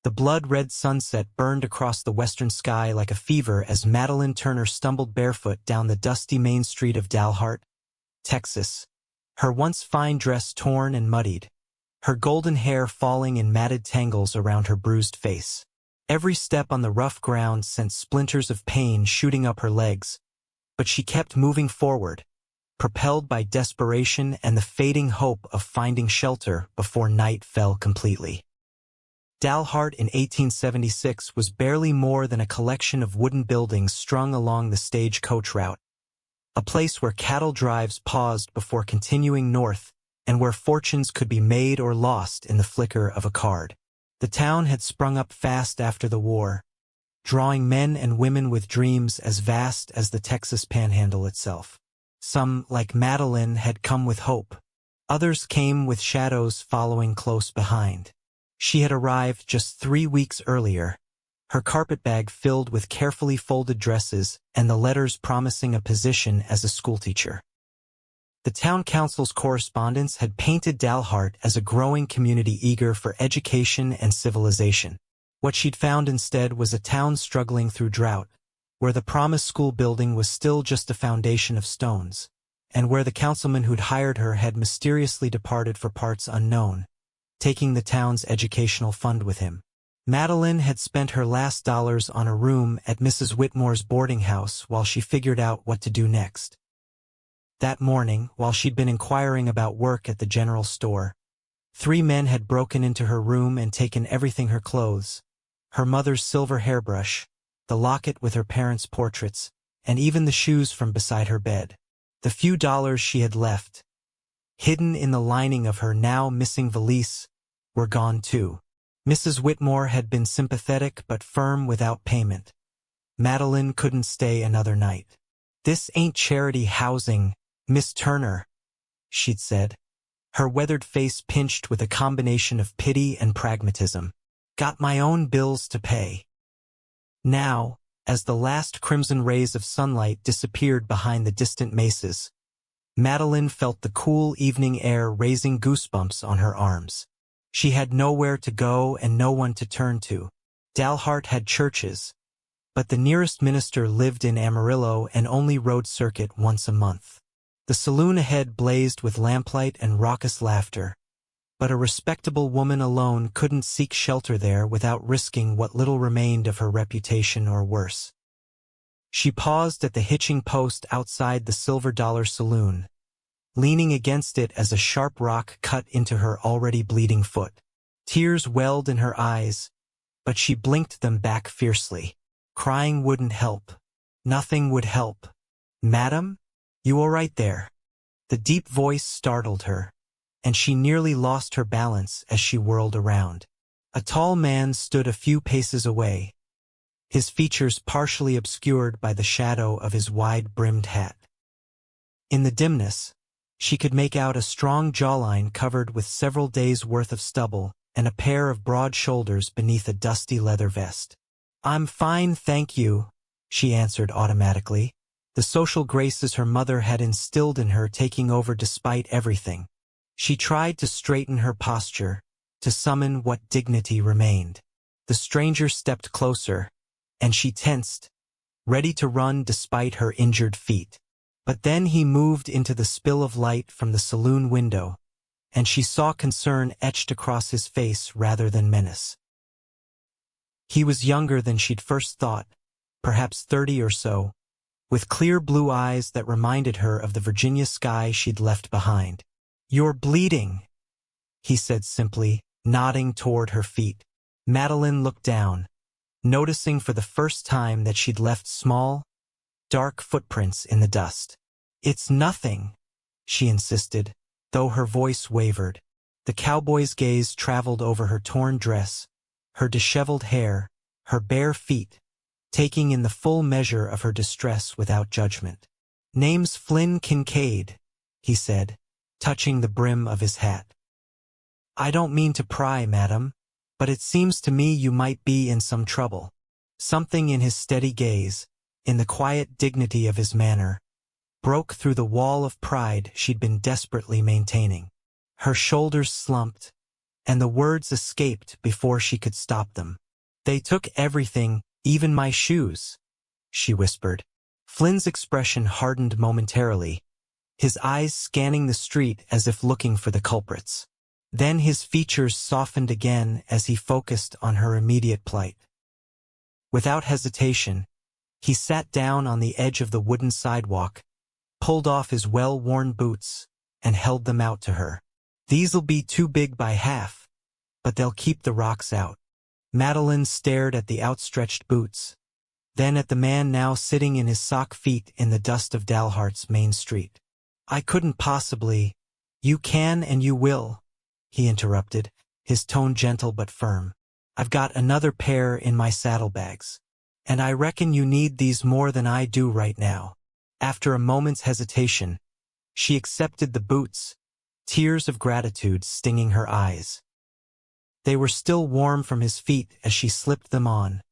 The blood-red sunset burned across the western sky like a fever as Madeline Turner stumbled barefoot down the dusty main street of Dalhart, Texas, her once fine dress torn and muddied, her golden hair falling in matted tangles around her bruised face. Every step on the rough ground sent splinters of pain shooting up her legs, but she kept moving forward, propelled by desperation and the fading hope of finding shelter before night fell completely. Dalhart in 1876 was barely more than a collection of wooden buildings strung along the stagecoach route, a place where cattle drives paused before continuing north and where fortunes could be made or lost in the flicker of a card. The town had sprung up fast after the war, drawing men and women with dreams as vast as the Texas Panhandle itself. Some, like Madeline, had come with hope. Others came with shadows following close behind. She had arrived just 3 weeks earlier, her carpetbag filled with carefully folded dresses and the letters promising a position as a schoolteacher. The town council's correspondence had painted Dalhart as a growing community eager for education and civilization. What she'd found instead was a town struggling through drought, where the promised school building was still just a foundation of stones, and where the councilman who'd hired her had mysteriously departed for parts unknown, taking the town's educational fund with him. Madeline had spent her last dollars on a room at Mrs. Whitmore's boarding house while she figured out what to do next. That morning, while she'd been inquiring about work at the general store, 3 men had broken into her room and taken everything: her clothes, her mother's silver hairbrush, the locket with her parents' portraits, and even the shoes from beside her bed. The few dollars she had left, hidden in the lining of her now missing valise, were gone too. Mrs. Whitmore had been sympathetic but firm without payment. Madeline couldn't stay another night. "This ain't charity housing, Miss Turner," she'd said, her weathered face pinched with a combination of pity and pragmatism. "Got my own bills to pay." Now, as the last crimson rays of sunlight disappeared behind the distant mesas, Madeline felt the cool evening air raising goosebumps on her arms. She had nowhere to go and no one to turn to. Dalhart had churches, but the nearest minister lived in Amarillo and only rode circuit once a month. The saloon ahead blazed with lamplight and raucous laughter, but a respectable woman alone couldn't seek shelter there without risking what little remained of her reputation or worse. She paused at the hitching post outside the Silver Dollar Saloon, leaning against it as a sharp rock cut into her already bleeding foot. Tears welled in her eyes, but she blinked them back fiercely. Crying wouldn't help. Nothing would help. "Madam? You all right there?" The deep voice startled her, and she nearly lost her balance as she whirled around. A tall man stood a few paces away, his features partially obscured by the shadow of his wide-brimmed hat. In the dimness, she could make out a strong jawline covered with several days' worth of stubble and a pair of broad shoulders beneath a dusty leather vest. "I'm fine, thank you," she answered automatically, the social graces her mother had instilled in her taking over despite everything. She tried to straighten her posture, to summon what dignity remained. The stranger stepped closer, and she tensed, ready to run despite her injured feet. But then he moved into the spill of light from the saloon window, and she saw concern etched across his face rather than menace. He was younger than she'd first thought, perhaps 30 or so, with clear blue eyes that reminded her of the Virginia sky she'd left behind. "You're bleeding," he said simply, nodding toward her feet. Madeline looked down, noticing for the first time that she'd left small, dark footprints in the dust. "It's nothing," she insisted, though her voice wavered. The cowboy's gaze traveled over her torn dress, her disheveled hair, her bare feet, taking in the full measure of her distress without judgment. "Name's Flynn Kincaid," he said, touching the brim of his hat. "I don't mean to pry, madam, but it seems to me you might be in some trouble." Something in his steady gaze, in the quiet dignity of his manner, broke through the wall of pride she'd been desperately maintaining. Her shoulders slumped, and the words escaped before she could stop them. "They took everything, even my shoes," she whispered. Flynn's expression hardened momentarily, his eyes scanning the street as if looking for the culprits. Then his features softened again as he focused on her immediate plight. Without hesitation, he sat down on the edge of the wooden sidewalk, pulled off his well-worn boots, and held them out to her. "These'll be too big by half, but they'll keep the rocks out." Madeline stared at the outstretched boots, then at the man now sitting in his sock feet in the dust of Dalhart's main street. "I couldn't possibly—" "You can and you will," he interrupted, his tone gentle but firm. "I've got another pair in my saddlebags, and I reckon you need these more than I do right now." After a moment's hesitation, she accepted the boots, tears of gratitude stinging her eyes. They were still warm from his feet as she slipped them on,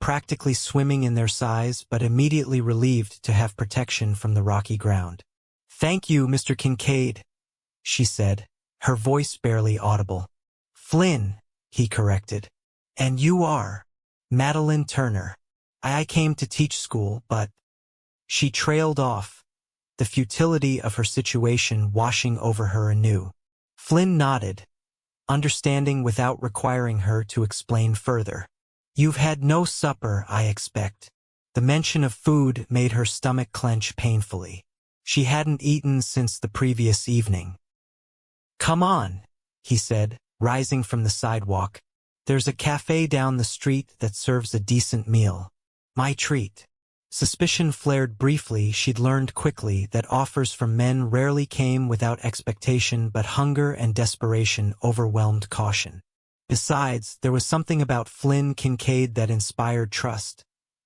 practically swimming in their size but immediately relieved to have protection from the rocky ground. "Thank you, Mr. Kincaid," she said, her voice barely audible. "Flynn," he corrected. "And you are Madeline Turner. I came to teach school, but—" She trailed off, the futility of her situation washing over her anew. Flynn nodded, understanding without requiring her to explain further. "You've had no supper, I expect." The mention of food made her stomach clench painfully. She hadn't eaten since the previous evening. "Come on," he said, rising from the sidewalk. "There's a cafe down the street that serves a decent meal. My treat." Suspicion flared briefly. She'd learned quickly that offers from men rarely came without expectation, but hunger and desperation overwhelmed caution. Besides, there was something about Flynn Kincaid that inspired trust,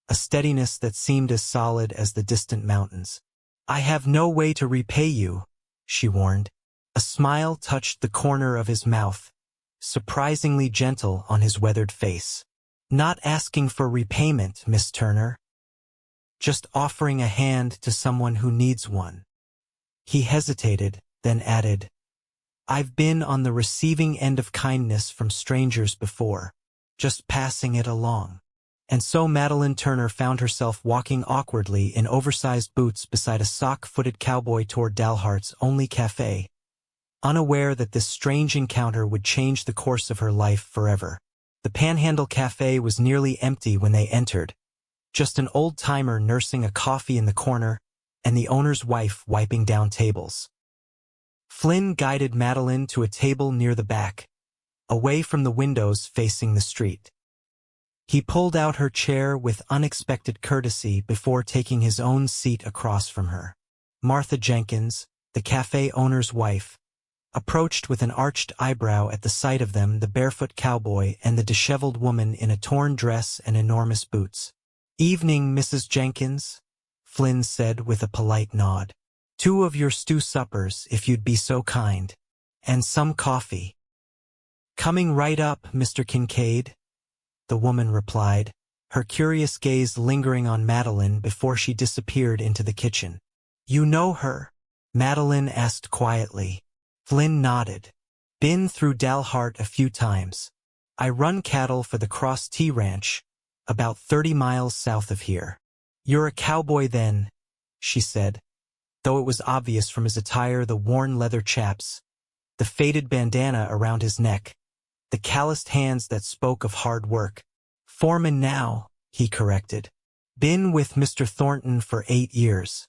a steadiness that seemed as solid as the distant mountains. "I have no way to repay you," she warned. A smile touched the corner of his mouth, surprisingly gentle on his weathered face. "Not asking for repayment, Miss Turner. Just offering a hand to someone who needs one." He hesitated, then added, "I've been on the receiving end of kindness from strangers before, just passing it along." And so Madeline Turner found herself walking awkwardly in oversized boots beside a sock-footed cowboy toward Dalhart's only cafe, unaware that this strange encounter would change the course of her life forever. The Panhandle Cafe was nearly empty when they entered, just an old-timer nursing a coffee in the corner, and the owner's wife wiping down tables. Flynn guided Madeline to a table near the back, away from the windows facing the street. He pulled out her chair with unexpected courtesy before taking his own seat across from her. Martha Jenkins, the cafe owner's wife, approached with an arched eyebrow at the sight of them, the barefoot cowboy and the disheveled woman in a torn dress and enormous boots. "Evening, Mrs. Jenkins," Flynn said with a polite nod. "2 of your stew suppers, if you'd be so kind. And some coffee." "Coming right up, Mr. Kincaid," the woman replied, her curious gaze lingering on Madeline before she disappeared into the kitchen. "You know her?" Madeline asked quietly. Flynn nodded. "Been through Dalhart a few times. I run cattle for the Cross T Ranch, about 30 miles south of here." "You're a cowboy then," she said, though it was obvious from his attire, the worn leather chaps, the faded bandana around his neck, the calloused hands that spoke of hard work. "Foreman now," he corrected. "Been with Mr. Thornton for 8 years.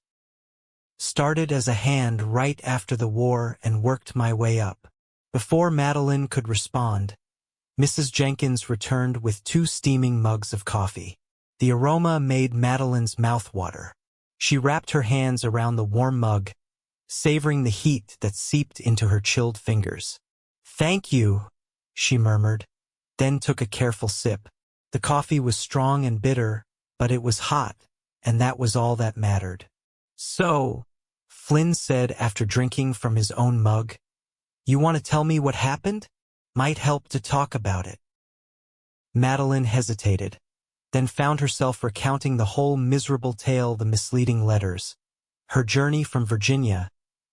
Started as a hand right after the war and worked my way up." Before Madeline could respond, Mrs. Jenkins returned with 2 steaming mugs of coffee. The aroma made Madeline's mouth water. She wrapped her hands around the warm mug, savoring the heat that seeped into her chilled fingers. "Thank you," she murmured, then took a careful sip. The coffee was strong and bitter, but it was hot, and that was all that mattered. "So," Flynn said after drinking from his own mug, "you want to tell me what happened? Might help to talk about it." Madeline hesitated, then found herself recounting the whole miserable tale, the misleading letters, her journey from Virginia,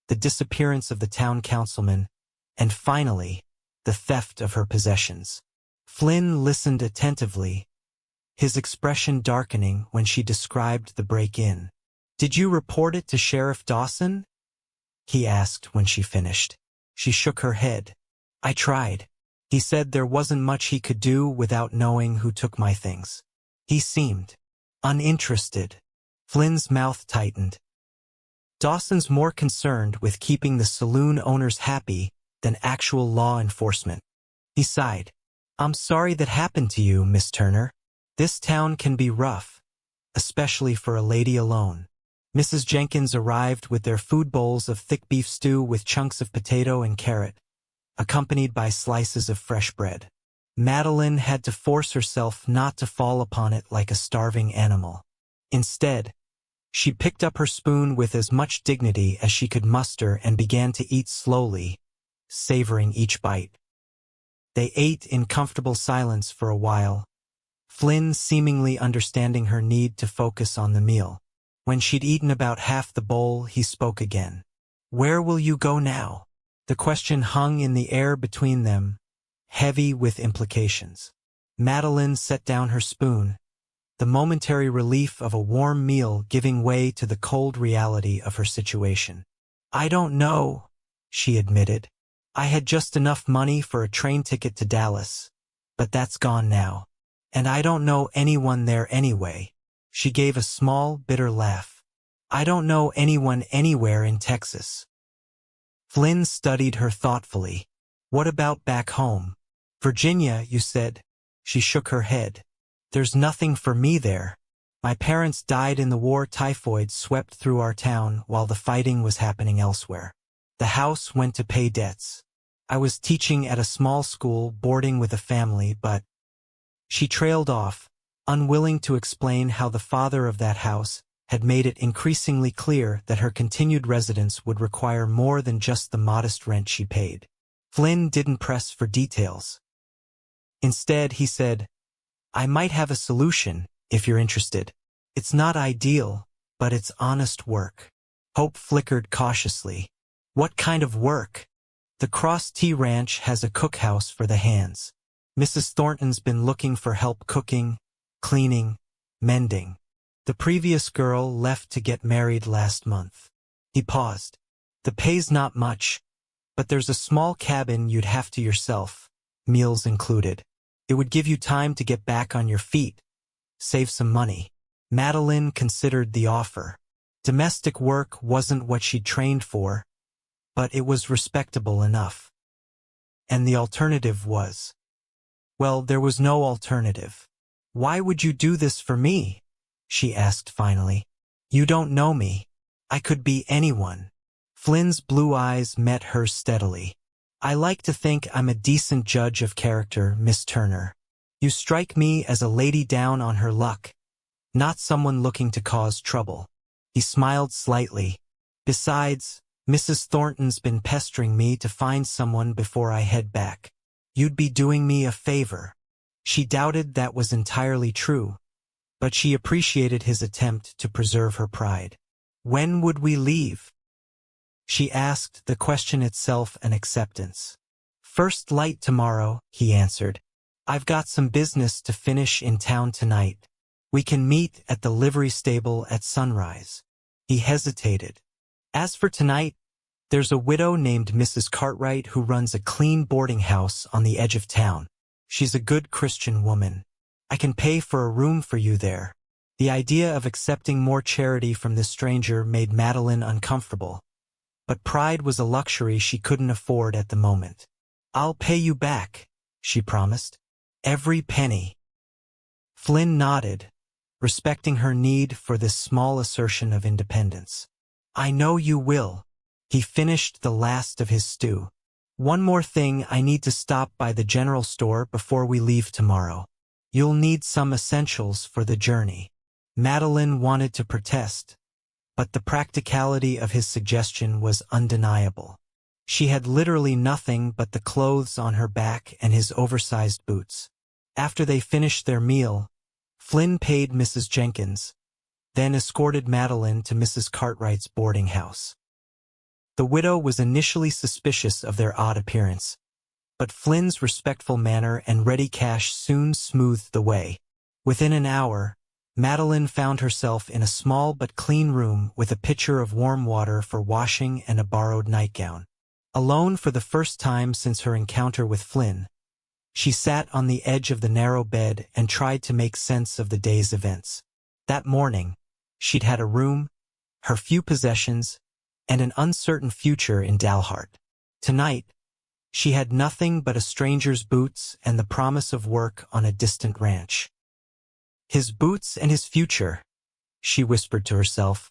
the disappearance of the town councilman, and finally, the theft of her possessions. Flynn listened attentively, his expression darkening when she described the break-in. "Did you report it to Sheriff Dawson?" he asked when she finished. She shook her head. "I tried. He said there wasn't much he could do without knowing who took my things." He seemed uninterested. Flynn's mouth tightened. "Dawson's more concerned with keeping the saloon owners happy than actual law enforcement." He sighed. "I'm sorry that happened to you, Miss Turner. This town can be rough, especially for a lady alone." Mrs. Jenkins arrived with their food bowls of thick beef stew with chunks of potato and carrot, accompanied by slices of fresh bread. Madeline had to force herself not to fall upon it like a starving animal. Instead, she picked up her spoon with as much dignity as she could muster and began to eat slowly, savoring each bite. They ate in comfortable silence for a while, Flynn seemingly understanding her need to focus on the meal. When she'd eaten about half the bowl, he spoke again. "Where will you go now?" The question hung in the air between them, heavy with implications. Madeline set down her spoon, the momentary relief of a warm meal giving way to the cold reality of her situation. "I don't know," she admitted. "I had just enough money for a train ticket to Dallas, but that's gone now. And I don't know anyone there anyway." She gave a small, bitter laugh. "I don't know anyone anywhere in Texas." Flynn studied her thoughtfully. "What about back home? Virginia, you said?" She shook her head. "There's nothing for me there. My parents died in the war. Typhoid swept through our town while the fighting was happening elsewhere. The house went to pay debts. I was teaching at a small school, boarding with a family, but—" She trailed off, unwilling to explain how the father of that house had made it increasingly clear that her continued residence would require more than just the modest rent she paid. Flynn didn't press for details. Instead, he said, "I might have a solution, if you're interested. It's not ideal, but it's honest work." Hope flickered cautiously. "What kind of work?" "The Cross T Ranch has a cookhouse for the hands. Mrs. Thornton's been looking for help cooking, cleaning, mending. The previous girl left to get married last month." He paused. "The pay's not much, but there's a small cabin you'd have to yourself, meals included. It would give you time to get back on your feet, save some money." Madeline considered the offer. Domestic work wasn't what she'd trained for, but it was respectable enough. And the alternative was— well, there was no alternative. "Why would you do this for me?" she asked finally. "You don't know me. I could be anyone." Flynn's blue eyes met hers steadily. "I like to think I'm a decent judge of character, Miss Turner. You strike me as a lady down on her luck, not someone looking to cause trouble." He smiled slightly. "Besides, Mrs. Thornton's been pestering me to find someone before I head back. You'd be doing me a favor." She doubted that was entirely true, but she appreciated his attempt to preserve her pride. "When would we leave?" she asked, the question itself an acceptance. "First light tomorrow," he answered. "I've got some business to finish in town tonight. We can meet at the livery stable at sunrise." He hesitated. "As for tonight, there's a widow named Mrs. Cartwright who runs a clean boarding house on the edge of town. She's a good Christian woman. I can pay for a room for you there." The idea of accepting more charity from this stranger made Madeline uncomfortable, but pride was a luxury she couldn't afford at the moment. "I'll pay you back," she promised. "Every penny." Flynn nodded, respecting her need for this small assertion of independence. "I know you will." He finished the last of his stew. "One more thing, I need to stop by the general store before we leave tomorrow. You'll need some essentials for the journey." Madeline wanted to protest, but the practicality of his suggestion was undeniable. She had literally nothing but the clothes on her back and his oversized boots. After they finished their meal, Flynn paid Mrs. Jenkins, then escorted Madeline to Mrs. Cartwright's boarding house. The widow was initially suspicious of their odd appearance, but Flynn's respectful manner and ready cash soon smoothed the way. Within an hour, Madeline found herself in a small but clean room with a pitcher of warm water for washing and a borrowed nightgown. Alone for the first time since her encounter with Flynn, she sat on the edge of the narrow bed and tried to make sense of the day's events. That morning, she'd had a room, her few possessions, and an uncertain future in Dalhart. Tonight, she had nothing but a stranger's boots and the promise of work on a distant ranch. His boots and his future, she whispered to herself,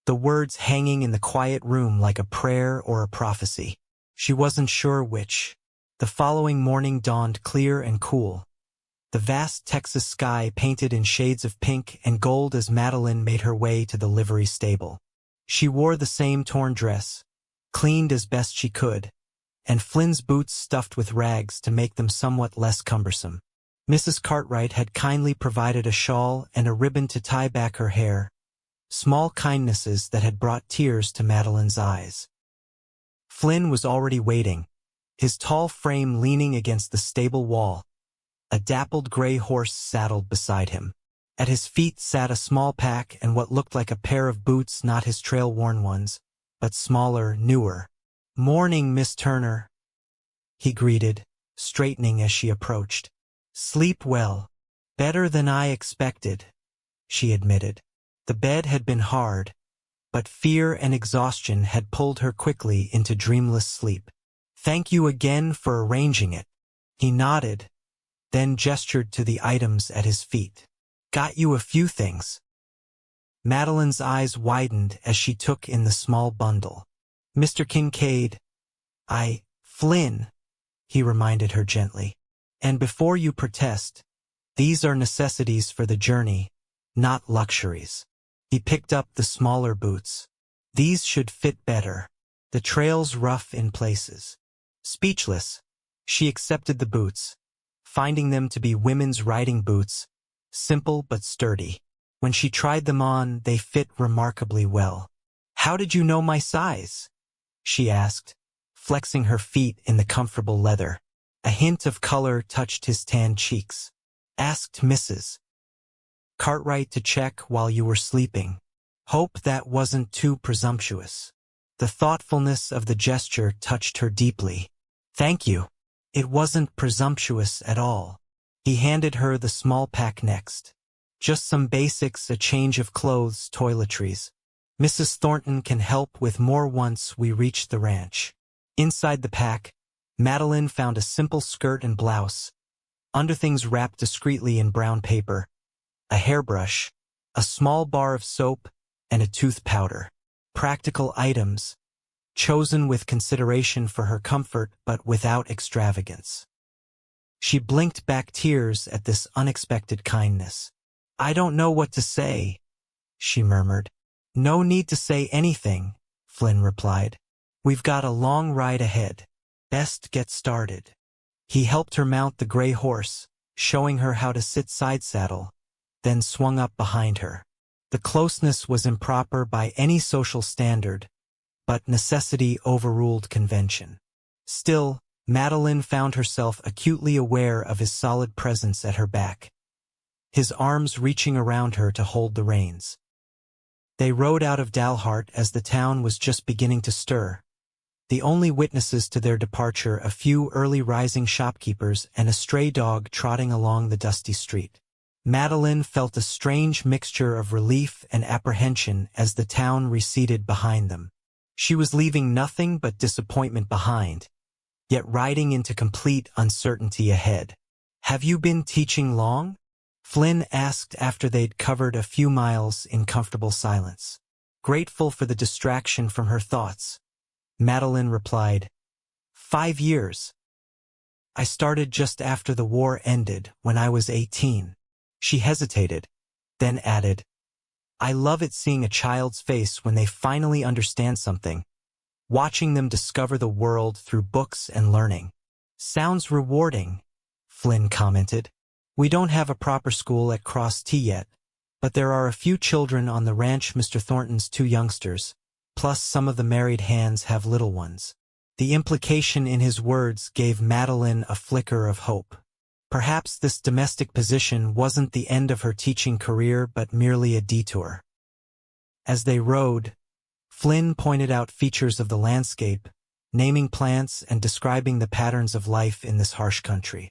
the words hanging in the quiet room like a prayer or a prophecy. She wasn't sure which. The following morning dawned clear and cool, the vast Texas sky painted in shades of pink and gold as Madeline made her way to the livery stable. She wore the same torn dress, cleaned as best she could, and Flynn's boots stuffed with rags to make them somewhat less cumbersome. Mrs. Cartwright had kindly provided a shawl and a ribbon to tie back her hair, small kindnesses that had brought tears to Madeline's eyes. Flynn was already waiting, his tall frame leaning against the stable wall, a dappled gray horse saddled beside him. At his feet sat a small pack and what looked like a pair of boots, not his trail-worn ones, but smaller, newer. "Morning, Miss Turner," he greeted, straightening as she approached. "Sleep well." "Better than I expected," she admitted. The bed had been hard, but fear and exhaustion had pulled her quickly into dreamless sleep. "Thank you again for arranging it." He nodded, then gestured to the items at his feet. "Got you a few things." Madeline's eyes widened as she took in the small bundle. "Mr. Kincaid, Flynn," he reminded her gently. "And before you protest, these are necessities for the journey, not luxuries." He picked up the smaller boots. "These should fit better. The trail's rough in places." Speechless, she accepted the boots, finding them to be women's riding boots, simple but sturdy. When she tried them on, they fit remarkably well. "How did you know my size?" she asked, flexing her feet in the comfortable leather. A hint of color touched his tanned cheeks. "Asked Mrs. Cartwright to check while you were sleeping. Hope that wasn't too presumptuous." The thoughtfulness of the gesture touched her deeply. "Thank you. It wasn't presumptuous at all." He handed her the small pack next. "Just some basics, a change of clothes, toiletries. Mrs. Thornton can help with more once we reach the ranch." Inside the pack, Madeline found a simple skirt and blouse, underthings wrapped discreetly in brown paper, a hairbrush, a small bar of soap, and a tooth powder. Practical items, chosen with consideration for her comfort but without extravagance. She blinked back tears at this unexpected kindness. "I don't know what to say," she murmured. "No need to say anything," Flynn replied. "We've got a long ride ahead. Best get started." He helped her mount the gray horse, showing her how to sit side saddle, then swung up behind her. The closeness was improper by any social standard, but necessity overruled convention. Still, Madeline found herself acutely aware of his solid presence at her back, his arms reaching around her to hold the reins. They rode out of Dalhart as the town was just beginning to stir, the only witnesses to their departure a few early-rising shopkeepers and a stray dog trotting along the dusty street. Madeline felt a strange mixture of relief and apprehension as the town receded behind them. She was leaving nothing but disappointment behind, yet riding into complete uncertainty ahead. "Have you been teaching long?" Flynn asked after they'd covered a few miles in comfortable silence. Grateful for the distraction from her thoughts, Madeline replied, 5 years. I started just after the war ended, when I was 18. She hesitated, then added, I love it seeing a child's face when they finally understand something, watching them discover the world through books and learning. Sounds rewarding, Flynn commented. We don't have a proper school at Cross T yet, but there are a few children on the ranch. Mr. Thornton's 2 youngsters, plus some of the married hands have little ones. The implication in his words gave Madeline a flicker of hope. Perhaps this domestic position wasn't the end of her teaching career but merely a detour. As they rode, Flynn pointed out features of the landscape, naming plants and describing the patterns of life in this harsh country.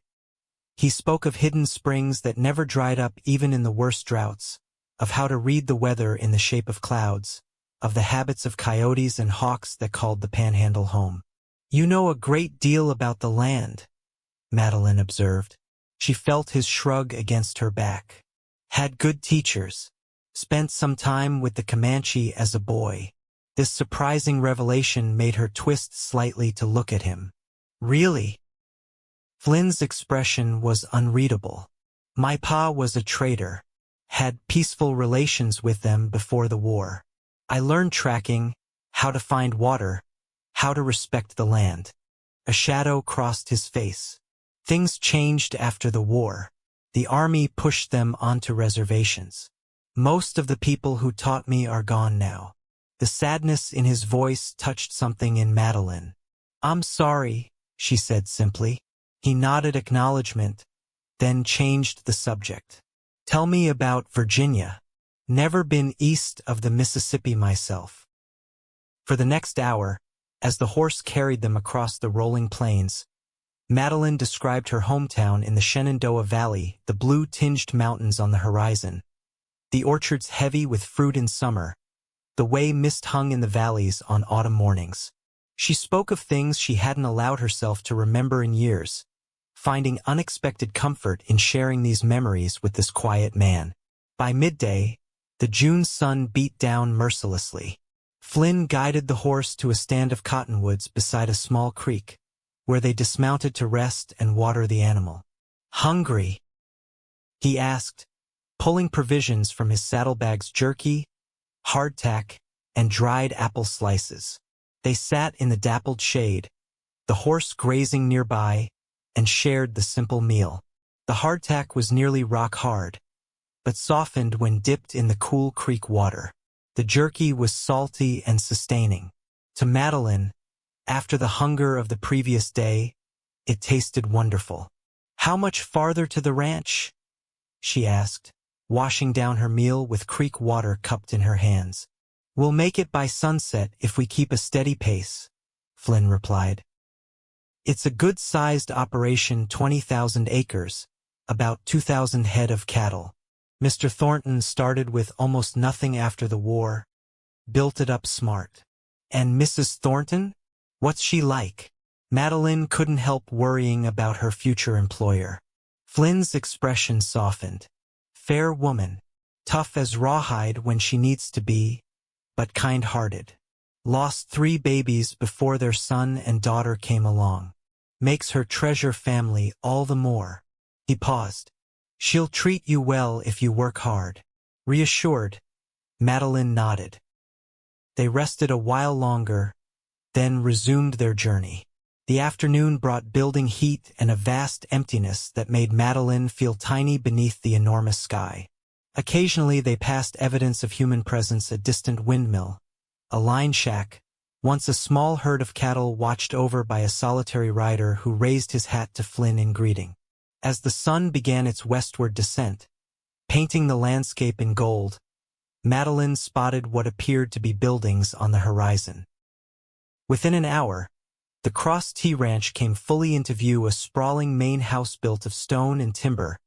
He spoke of hidden springs that never dried up even in the worst droughts, of how to read the weather in the shape of clouds, of the habits of coyotes and hawks that called the panhandle home. "You know a great deal about the land," Madeline observed. She felt his shrug against her back. "Had good teachers. Spent some time with the Comanche as a boy." This surprising revelation made her twist slightly to look at him. "Really?" Flynn's expression was unreadable. "My pa was a trader. Had peaceful relations with them before the war. I learned tracking, how to find water, how to respect the land." A shadow crossed his face. "Things changed after the war. The army pushed them onto reservations. Most of the people who taught me are gone now." The sadness in his voice touched something in Madeline. "I'm sorry," she said simply. He nodded acknowledgement, then changed the subject. "Tell me about Virginia. Never been east of the Mississippi myself." For the next hour, as the horse carried them across the rolling plains, Madeline described her hometown in the Shenandoah Valley, the blue-tinged mountains on the horizon, the orchards heavy with fruit in summer, the way mist hung in the valleys on autumn mornings. She spoke of things she hadn't allowed herself to remember in years, finding unexpected comfort in sharing these memories with this quiet man. By midday, the June sun beat down mercilessly. Flynn guided the horse to a stand of cottonwoods beside a small creek, where they dismounted to rest and water the animal. "Hungry?" he asked, pulling provisions from his saddlebags: jerky, hardtack, and dried apple slices. They sat in the dappled shade, the horse grazing nearby, and shared the simple meal. The hardtack was nearly rock hard, but softened when dipped in the cool creek water. The jerky was salty and sustaining. To Madeline, after the hunger of the previous day, it tasted wonderful. "How much farther to the ranch?" she asked, washing down her meal with creek water cupped in her hands. "We'll make it by sunset if we keep a steady pace," Flynn replied. "It's a good-sized operation, 20,000 acres, about 2,000 head of cattle. Mr. Thornton started with almost nothing after the war, built it up smart." "And Mrs. Thornton? What's she like?" Madeline couldn't help worrying about her future employer. Flynn's expression softened. "Fair woman, tough as rawhide when she needs to be, but kind-hearted. Lost 3 babies before their son and daughter came along. Makes her treasure family all the more." He paused. "She'll treat you well if you work hard." Reassured, Madeline nodded. They rested a while longer, then resumed their journey. The afternoon brought building heat and a vast emptiness that made Madeline feel tiny beneath the enormous sky. Occasionally they passed evidence of human presence: a distant windmill, a line shack, once a small herd of cattle watched over by a solitary rider who raised his hat to Flynn in greeting. As the sun began its westward descent, painting the landscape in gold, Madeline spotted what appeared to be buildings on the horizon. Within an hour, the Cross T Ranch came fully into view, a sprawling main house built of stone and timber,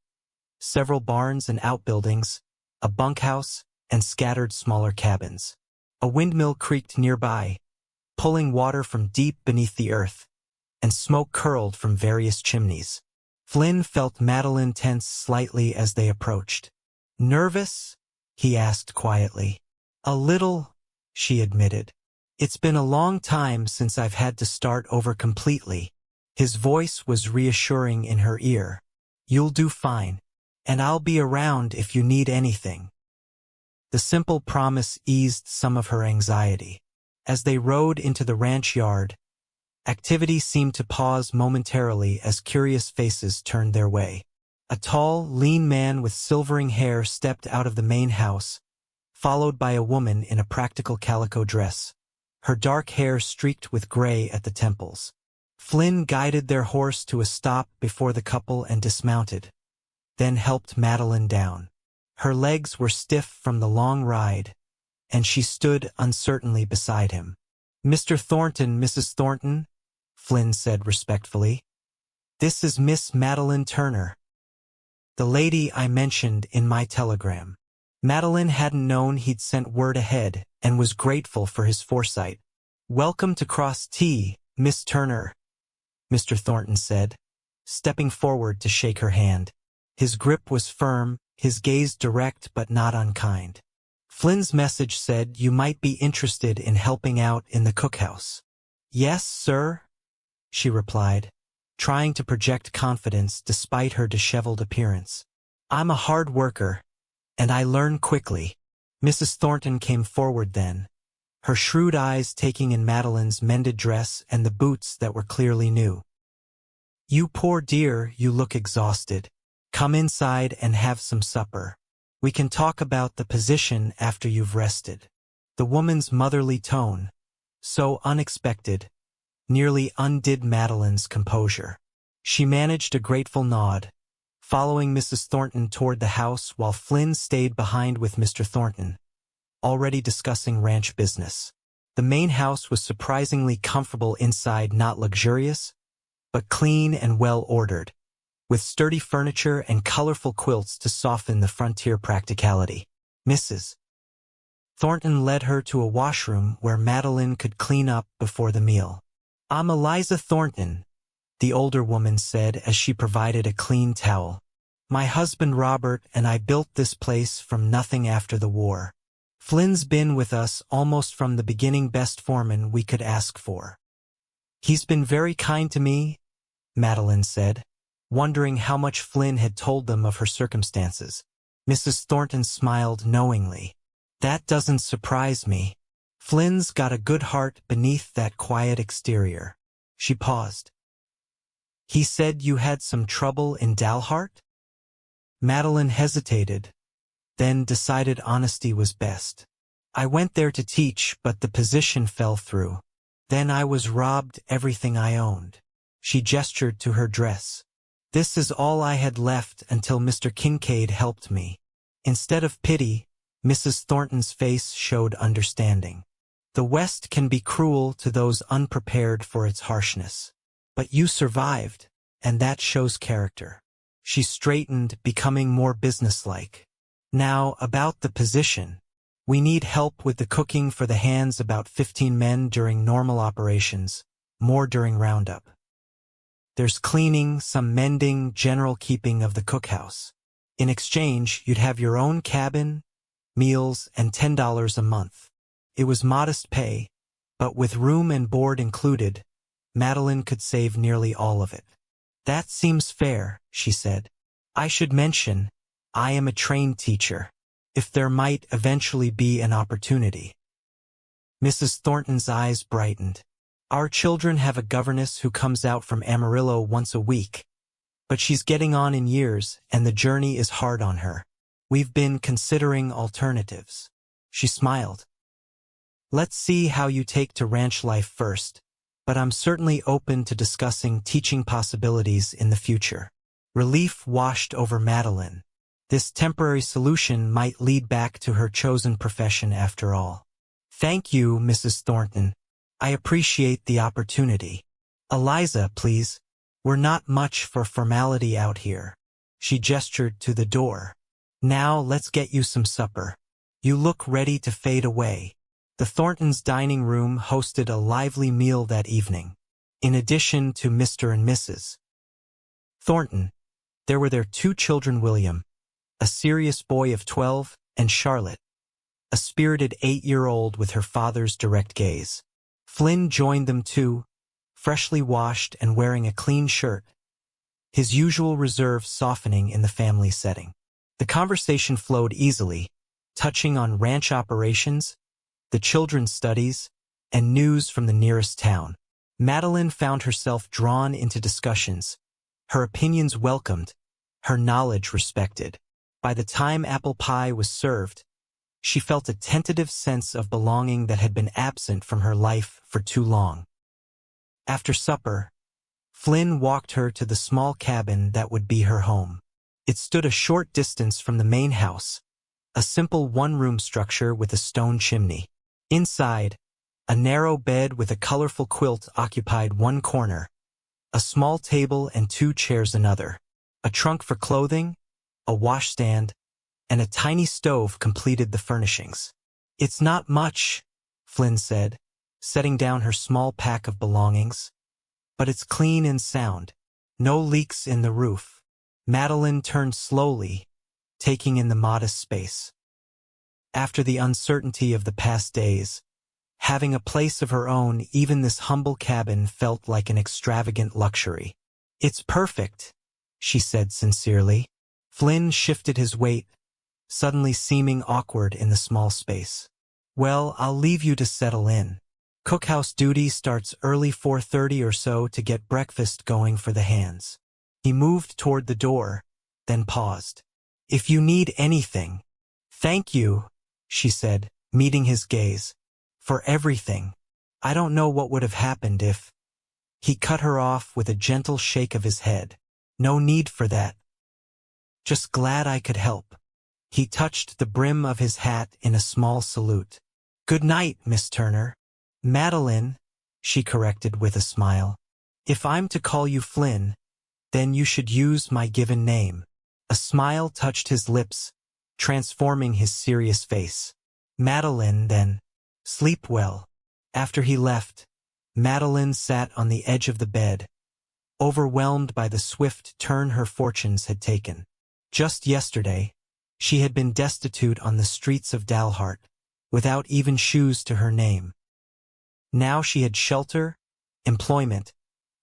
several barns and outbuildings, a bunkhouse, and scattered smaller cabins. A windmill creaked nearby, pulling water from deep beneath the earth, and smoke curled from various chimneys. Flynn felt Madeline tense slightly as they approached. "Nervous?" he asked quietly. "A little," she admitted. "It's been a long time since I've had to start over completely." His voice was reassuring in her ear. "You'll do fine, and I'll be around if you need anything." The simple promise eased some of her anxiety. As they rode into the ranch yard, activity seemed to pause momentarily as curious faces turned their way. A tall, lean man with silvering hair stepped out of the main house, followed by a woman in a practical calico dress. her dark hair streaked with gray at the temples. Flynn guided their horse to a stop before the couple and dismounted, then helped Madeline down. Her legs were stiff from the long ride, and she stood uncertainly beside him. "Mr. Thornton, Mrs. Thornton," Flynn said respectfully. "This is Miss Madeline Turner, the lady I mentioned in my telegram." Madeline hadn't known he'd sent word ahead and was grateful for his foresight. "Welcome to Cross T, Miss Turner," Mr. Thornton said, stepping forward to shake her hand. His grip was firm, his gaze direct but not unkind. Flynn's message said you might be interested in helping out in the cookhouse. "Yes, sir," she replied, trying to project confidence despite her disheveled appearance. "I'm a hard worker, and I learn quickly." Mrs. Thornton came forward then, her shrewd eyes taking in Madeline's mended dress and the boots that were clearly new. "You poor dear, you look exhausted. Come inside and have some supper. We can talk about the position after you've rested." The woman's motherly tone, so unexpected, nearly undid Madeline's composure. She managed a grateful nod, following Mrs. Thornton toward the house while Flynn stayed behind with Mr. Thornton, already discussing ranch business. The main house was surprisingly comfortable inside, not luxurious, but clean and well-ordered, with sturdy furniture and colorful quilts to soften the frontier practicality. Mrs. Thornton led her to a washroom where Madeline could clean up before the meal. "I'm Eliza Thornton," the older woman said as she provided a clean towel. "My husband Robert and I built this place from nothing after the war. Flynn's been with us almost from the beginning, best foreman we could ask for." "He's been very kind to me," Madeline said, wondering how much Flynn had told them of her circumstances. Mrs. Thornton smiled knowingly. "That doesn't surprise me. Flynn's got a good heart beneath that quiet exterior." She paused. "He said you had some trouble in Dalhart?" Madeline hesitated, then decided honesty was best. "I went there to teach, but the position fell through. Then I was robbed everything I owned." She gestured to her dress. "This is all I had left until Mr. Kincaid helped me." Instead of pity, Mrs. Thornton's face showed understanding. "The West can be cruel to those unprepared for its harshness. But you survived, and that shows character." She straightened, becoming more businesslike. "Now, about the position. We need help with the cooking for the hands, about 15 men during normal operations, more during roundup. There's cleaning, some mending, general keeping of the cookhouse. In exchange, you'd have your own cabin, meals, and $10 a month." It was modest pay, but with room and board included, Madeline could save nearly all of it. "That seems fair," she said. "I should mention, I am a trained teacher, if there might eventually be an opportunity." Mrs. Thornton's eyes brightened. "Our children have a governess who comes out from Amarillo once a week, but she's getting on in years and the journey is hard on her. We've been considering alternatives." She smiled. "Let's see how you take to ranch life first, but I'm certainly open to discussing teaching possibilities in the future." Relief washed over Madeline. This temporary solution might lead back to her chosen profession after all. "Thank you, Mrs. Thornton. I appreciate the opportunity. Eliza, please. We're not much for formality out here." She gestured to the door. "Now let's get you some supper. You look ready to fade away." The Thorntons' dining room hosted a lively meal that evening. In addition to Mr. and Mrs. Thornton, there were their 2 children, William, a serious boy of 12, and Charlotte, a spirited 8-year-old with her father's direct gaze. Flynn joined them too, freshly washed and wearing a clean shirt, his usual reserve softening in the family setting. The conversation flowed easily, touching on ranch operations, the children's studies, and news from the nearest town. Madeline found herself drawn into discussions, her opinions welcomed, her knowledge respected. By the time apple pie was served, she felt a tentative sense of belonging that had been absent from her life for too long. After supper, Flynn walked her to the small cabin that would be her home. It stood a short distance from the main house, a simple one-room structure with a stone chimney. Inside, a narrow bed with a colorful quilt occupied one corner, a small table and 2 chairs another. A trunk for clothing, a washstand, and a tiny stove completed the furnishings. "It's not much," Flynn said, setting down her small pack of belongings. "But it's clean and sound. No leaks in the roof." Madeline turned slowly, taking in the modest space. After the uncertainty of the past days, having a place of her own, even this humble cabin felt like an extravagant luxury. "It's perfect," she said sincerely. Flynn shifted his weight, suddenly seeming awkward in the small space. "Well, I'll leave you to settle in. Cookhouse duty starts early 4:30 or so to get breakfast going for the hands." He moved toward the door, then paused. "If you need anything." "Thank you," she said, meeting his gaze. "For everything. I don't know what would have happened if—" He cut her off with a gentle shake of his head. "No need for that. Just glad I could help." He touched the brim of his hat in a small salute. "Good night, Miss Turner." "Madeline," she corrected with a smile. "If I'm to call you Flynn, then you should use my given name." A smile touched his lips, transforming his serious face. "Madeline, then. Sleep well." After he left, Madeline sat on the edge of the bed, overwhelmed by the swift turn her fortunes had taken. Just yesterday, she had been destitute on the streets of Dalhart, without even shoes to her name. Now she had shelter, employment,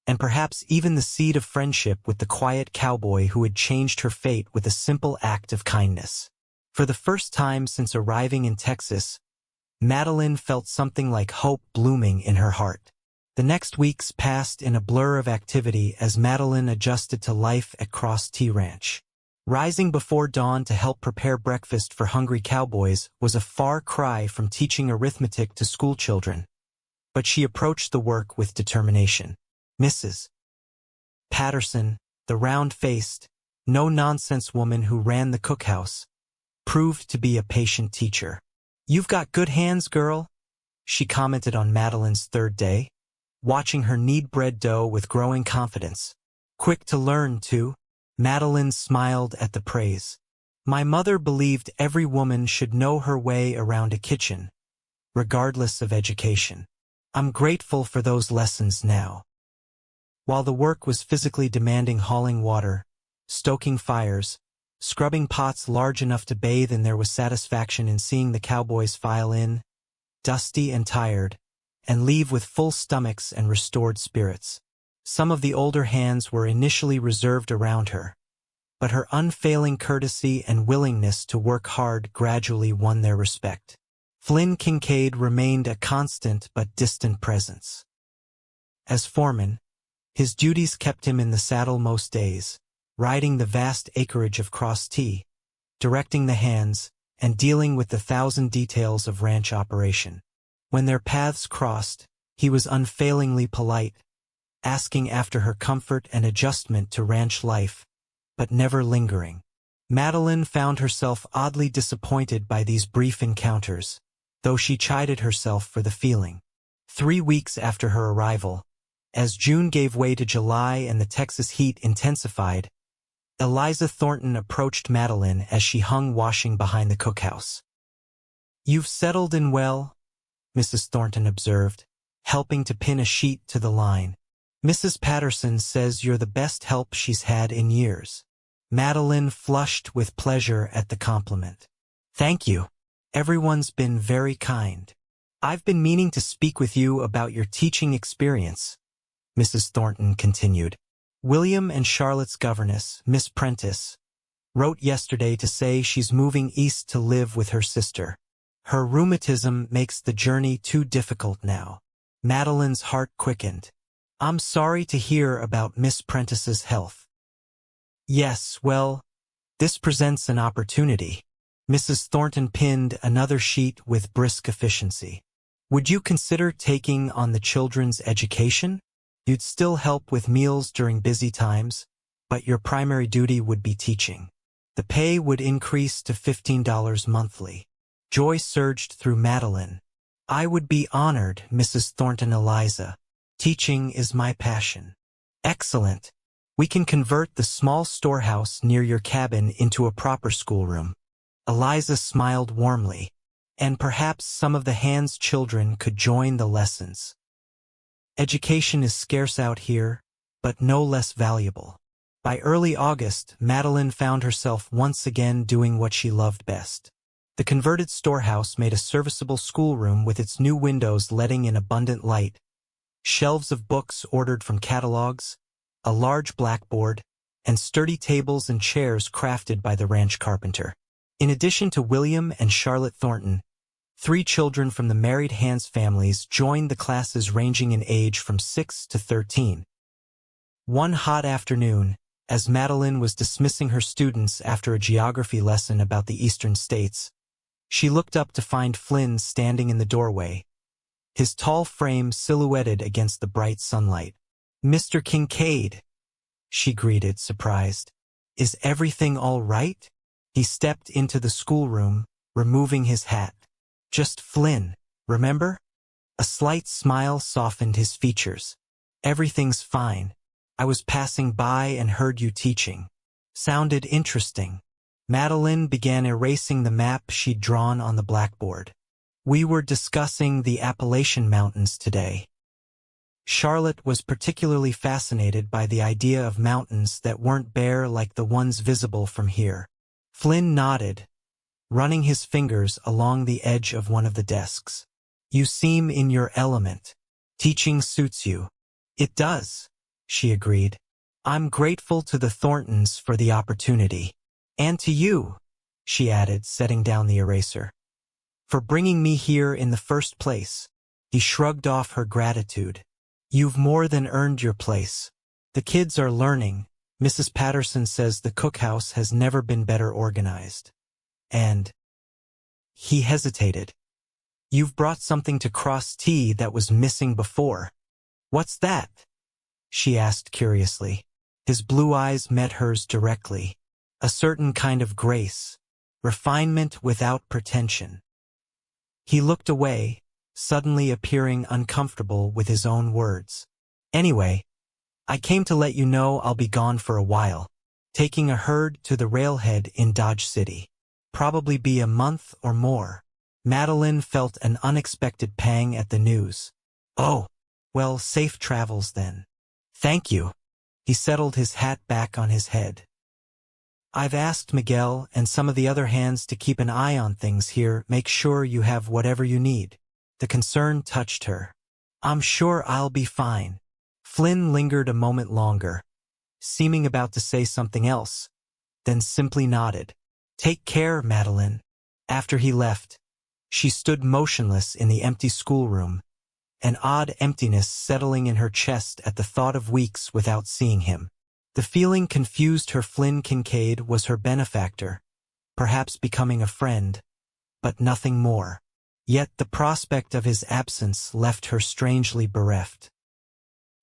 and perhaps even the seed of friendship with the quiet cowboy who had changed her fate with a simple act of kindness. For the first time since arriving in Texas, Madeline felt something like hope blooming in her heart. The next weeks passed in a blur of activity as Madeline adjusted to life at Cross T Ranch. Rising before dawn to help prepare breakfast for hungry cowboys was a far cry from teaching arithmetic to schoolchildren, but she approached the work with determination. Mrs. Patterson, the round-faced, no-nonsense woman who ran the cookhouse, proved to be a patient teacher. "You've got good hands, girl," she commented on Madeline's 3rd day, watching her knead bread dough with growing confidence. "Quick to learn, too." Madeline smiled at the praise. "My mother believed every woman should know her way around a kitchen, regardless of education. I'm grateful for those lessons now." While the work was physically demanding, hauling water, stoking fires, scrubbing pots large enough to bathe in, there was satisfaction in seeing the cowboys file in, dusty and tired, and leave with full stomachs and restored spirits. Some of the older hands were initially reserved around her, but her unfailing courtesy and willingness to work hard gradually won their respect. Flynn Kincaid remained a constant but distant presence. As foreman, his duties kept him in the saddle most days, riding the vast acreage of Cross T, directing the hands, and dealing with the 1,000 details of ranch operation. When their paths crossed, he was unfailingly polite, asking after her comfort and adjustment to ranch life, but never lingering. Madeline found herself oddly disappointed by these brief encounters, though she chided herself for the feeling. 3 weeks after her arrival, as June gave way to July and the Texas heat intensified, Eliza Thornton approached Madeline as she hung washing behind the cookhouse. "You've settled in well," Mrs. Thornton observed, helping to pin a sheet to the line. "Mrs. Patterson says you're the best help she's had in years." Madeline flushed with pleasure at the compliment. "Thank you. Everyone's been very kind. I've been meaning to speak with you about your teaching experience," Mrs. Thornton continued. "William and Charlotte's governess, Miss Prentice, wrote yesterday to say she's moving east to live with her sister. Her rheumatism makes the journey too difficult now." Madeline's heart quickened. "I'm sorry to hear about Miss Prentice's health." "Yes, well, this presents an opportunity." Mrs. Thornton pinned another sheet with brisk efficiency. Would you consider taking on the children's education? You'd still help with meals during busy times, but your primary duty would be teaching. The pay would increase to $15 monthly. Joy surged through Madeline. I would be honored, Mrs. Thornton Eliza. Teaching is my passion. Excellent. We can convert the small storehouse near your cabin into a proper schoolroom. Eliza smiled warmly, and perhaps some of the Hand's children could join the lessons. Education is scarce out here, but no less valuable. By early August, Madeline found herself once again doing what she loved best. The converted storehouse made a serviceable schoolroom with its new windows letting in abundant light, shelves of books ordered from catalogs, a large blackboard, and sturdy tables and chairs crafted by the ranch carpenter. In addition to William and Charlotte Thornton, 3 children from the married Hand's families joined the classes ranging in age from 6 to 13. One hot afternoon, as Madeline was dismissing her students after a geography lesson about the eastern states, she looked up to find Flynn standing in the doorway, his tall frame silhouetted against the bright sunlight. "Mr. Kincaid," she greeted, surprised. "Is everything all right?" He stepped into the schoolroom, removing his hat. "Just Flynn, remember?" A slight smile softened his features. "Everything's fine. I was passing by and heard you teaching. Sounded interesting." Madeline began erasing the map she'd drawn on the blackboard. "We were discussing the Appalachian Mountains today." Charlotte was particularly fascinated by the idea of mountains that weren't bare like the ones visible from here. Flynn nodded, running his fingers along the edge of one of the desks. "You seem in your element. Teaching suits you." "It does," she agreed. "I'm grateful to the Thorntons for the opportunity. And to you," she added, setting down the eraser, "for bringing me here in the first place." He shrugged off her gratitude. "You've more than earned your place. The kids are learning. Mrs. Patterson says the cookhouse has never been better organized. And—" he hesitated. "You've brought something to Cross T that was missing before." "What's that?" she asked curiously. His blue eyes met hers directly. "A certain kind of grace. Refinement without pretension." He looked away, suddenly appearing uncomfortable with his own words. "Anyway, I came to let you know I'll be gone for a while, taking a herd to the railhead in Dodge City. Probably be a month or more." Madeline felt an unexpected pang at the news. "Oh, well, safe travels then." "Thank you." He settled his hat back on his head. "I've asked Miguel and some of the other hands to keep an eye on things here, make sure you have whatever you need." The concern touched her. "I'm sure I'll be fine." Flynn lingered a moment longer, seeming about to say something else, then simply nodded. "Take care, Madeline." After he left, she stood motionless in the empty schoolroom, an odd emptiness settling in her chest at the thought of weeks without seeing him. The feeling confused her. Flynn Kincaid was her benefactor, perhaps becoming a friend, but nothing more. Yet the prospect of his absence left her strangely bereft.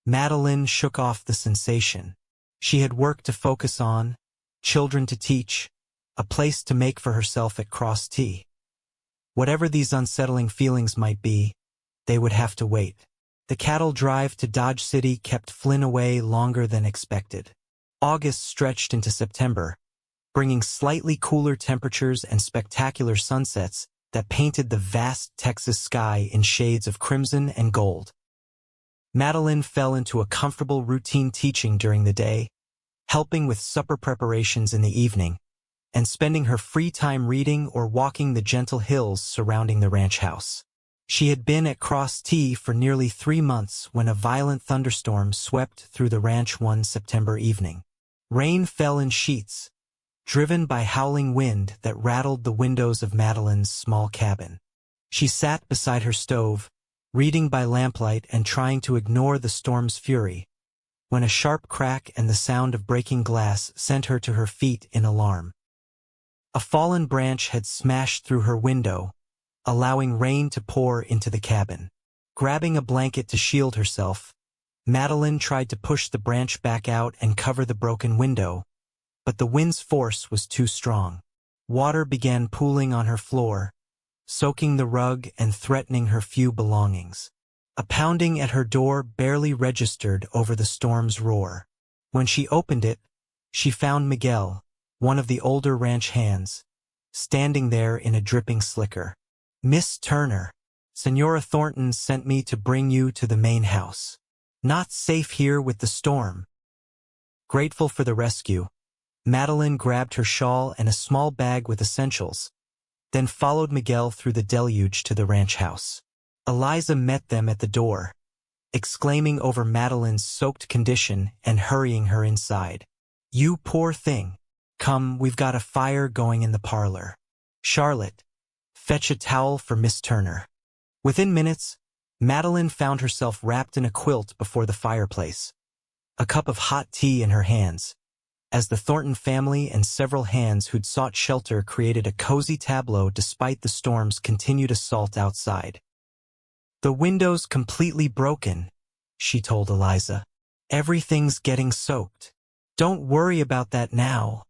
Madeline shook off the sensation. She had work to focus on, children to teach, a place to make for herself at Cross T. Whatever these unsettling feelings might be, they would have to wait. The cattle drive to Dodge City kept Flynn away longer than expected. August stretched into September, bringing slightly cooler temperatures and spectacular sunsets that painted the vast Texas sky in shades of crimson and gold. Madeline fell into a comfortable routine, teaching during the day, helping with supper preparations in the evening, and spending her free time reading or walking the gentle hills surrounding the ranch house. She had been at Cross T for nearly 3 months when a violent thunderstorm swept through the ranch one September evening. Rain fell in sheets, driven by howling wind that rattled the windows of Madeline's small cabin. She sat beside her stove, reading by lamplight and trying to ignore the storm's fury, when a sharp crack and the sound of breaking glass sent her to her feet in alarm. A fallen branch had smashed through her window, allowing rain to pour into the cabin. Grabbing a blanket to shield herself, Madeline tried to push the branch back out and cover the broken window, but the wind's force was too strong. Water began pooling on her floor, soaking the rug and threatening her few belongings. A pounding at her door barely registered over the storm's roar. When she opened it, she found Miguel, one of the older ranch hands, standing there in a dripping slicker. "Miss Turner, Senora Thornton sent me to bring you to the main house. Not safe here with the storm." Grateful for the rescue, Madeline grabbed her shawl and a small bag with essentials, then followed Miguel through the deluge to the ranch house. Eliza met them at the door, exclaiming over Madeline's soaked condition and hurrying her inside. "You poor thing. Come, we've got a fire going in the parlor. Charlotte, fetch a towel for Miss Turner." Within minutes, Madeline found herself wrapped in a quilt before the fireplace, a cup of hot tea in her hands, as the Thornton family and several hands who'd sought shelter created a cozy tableau despite the storm's continued assault outside. "The window's completely broken," she told Eliza. "Everything's getting soaked." "Don't worry about that now,"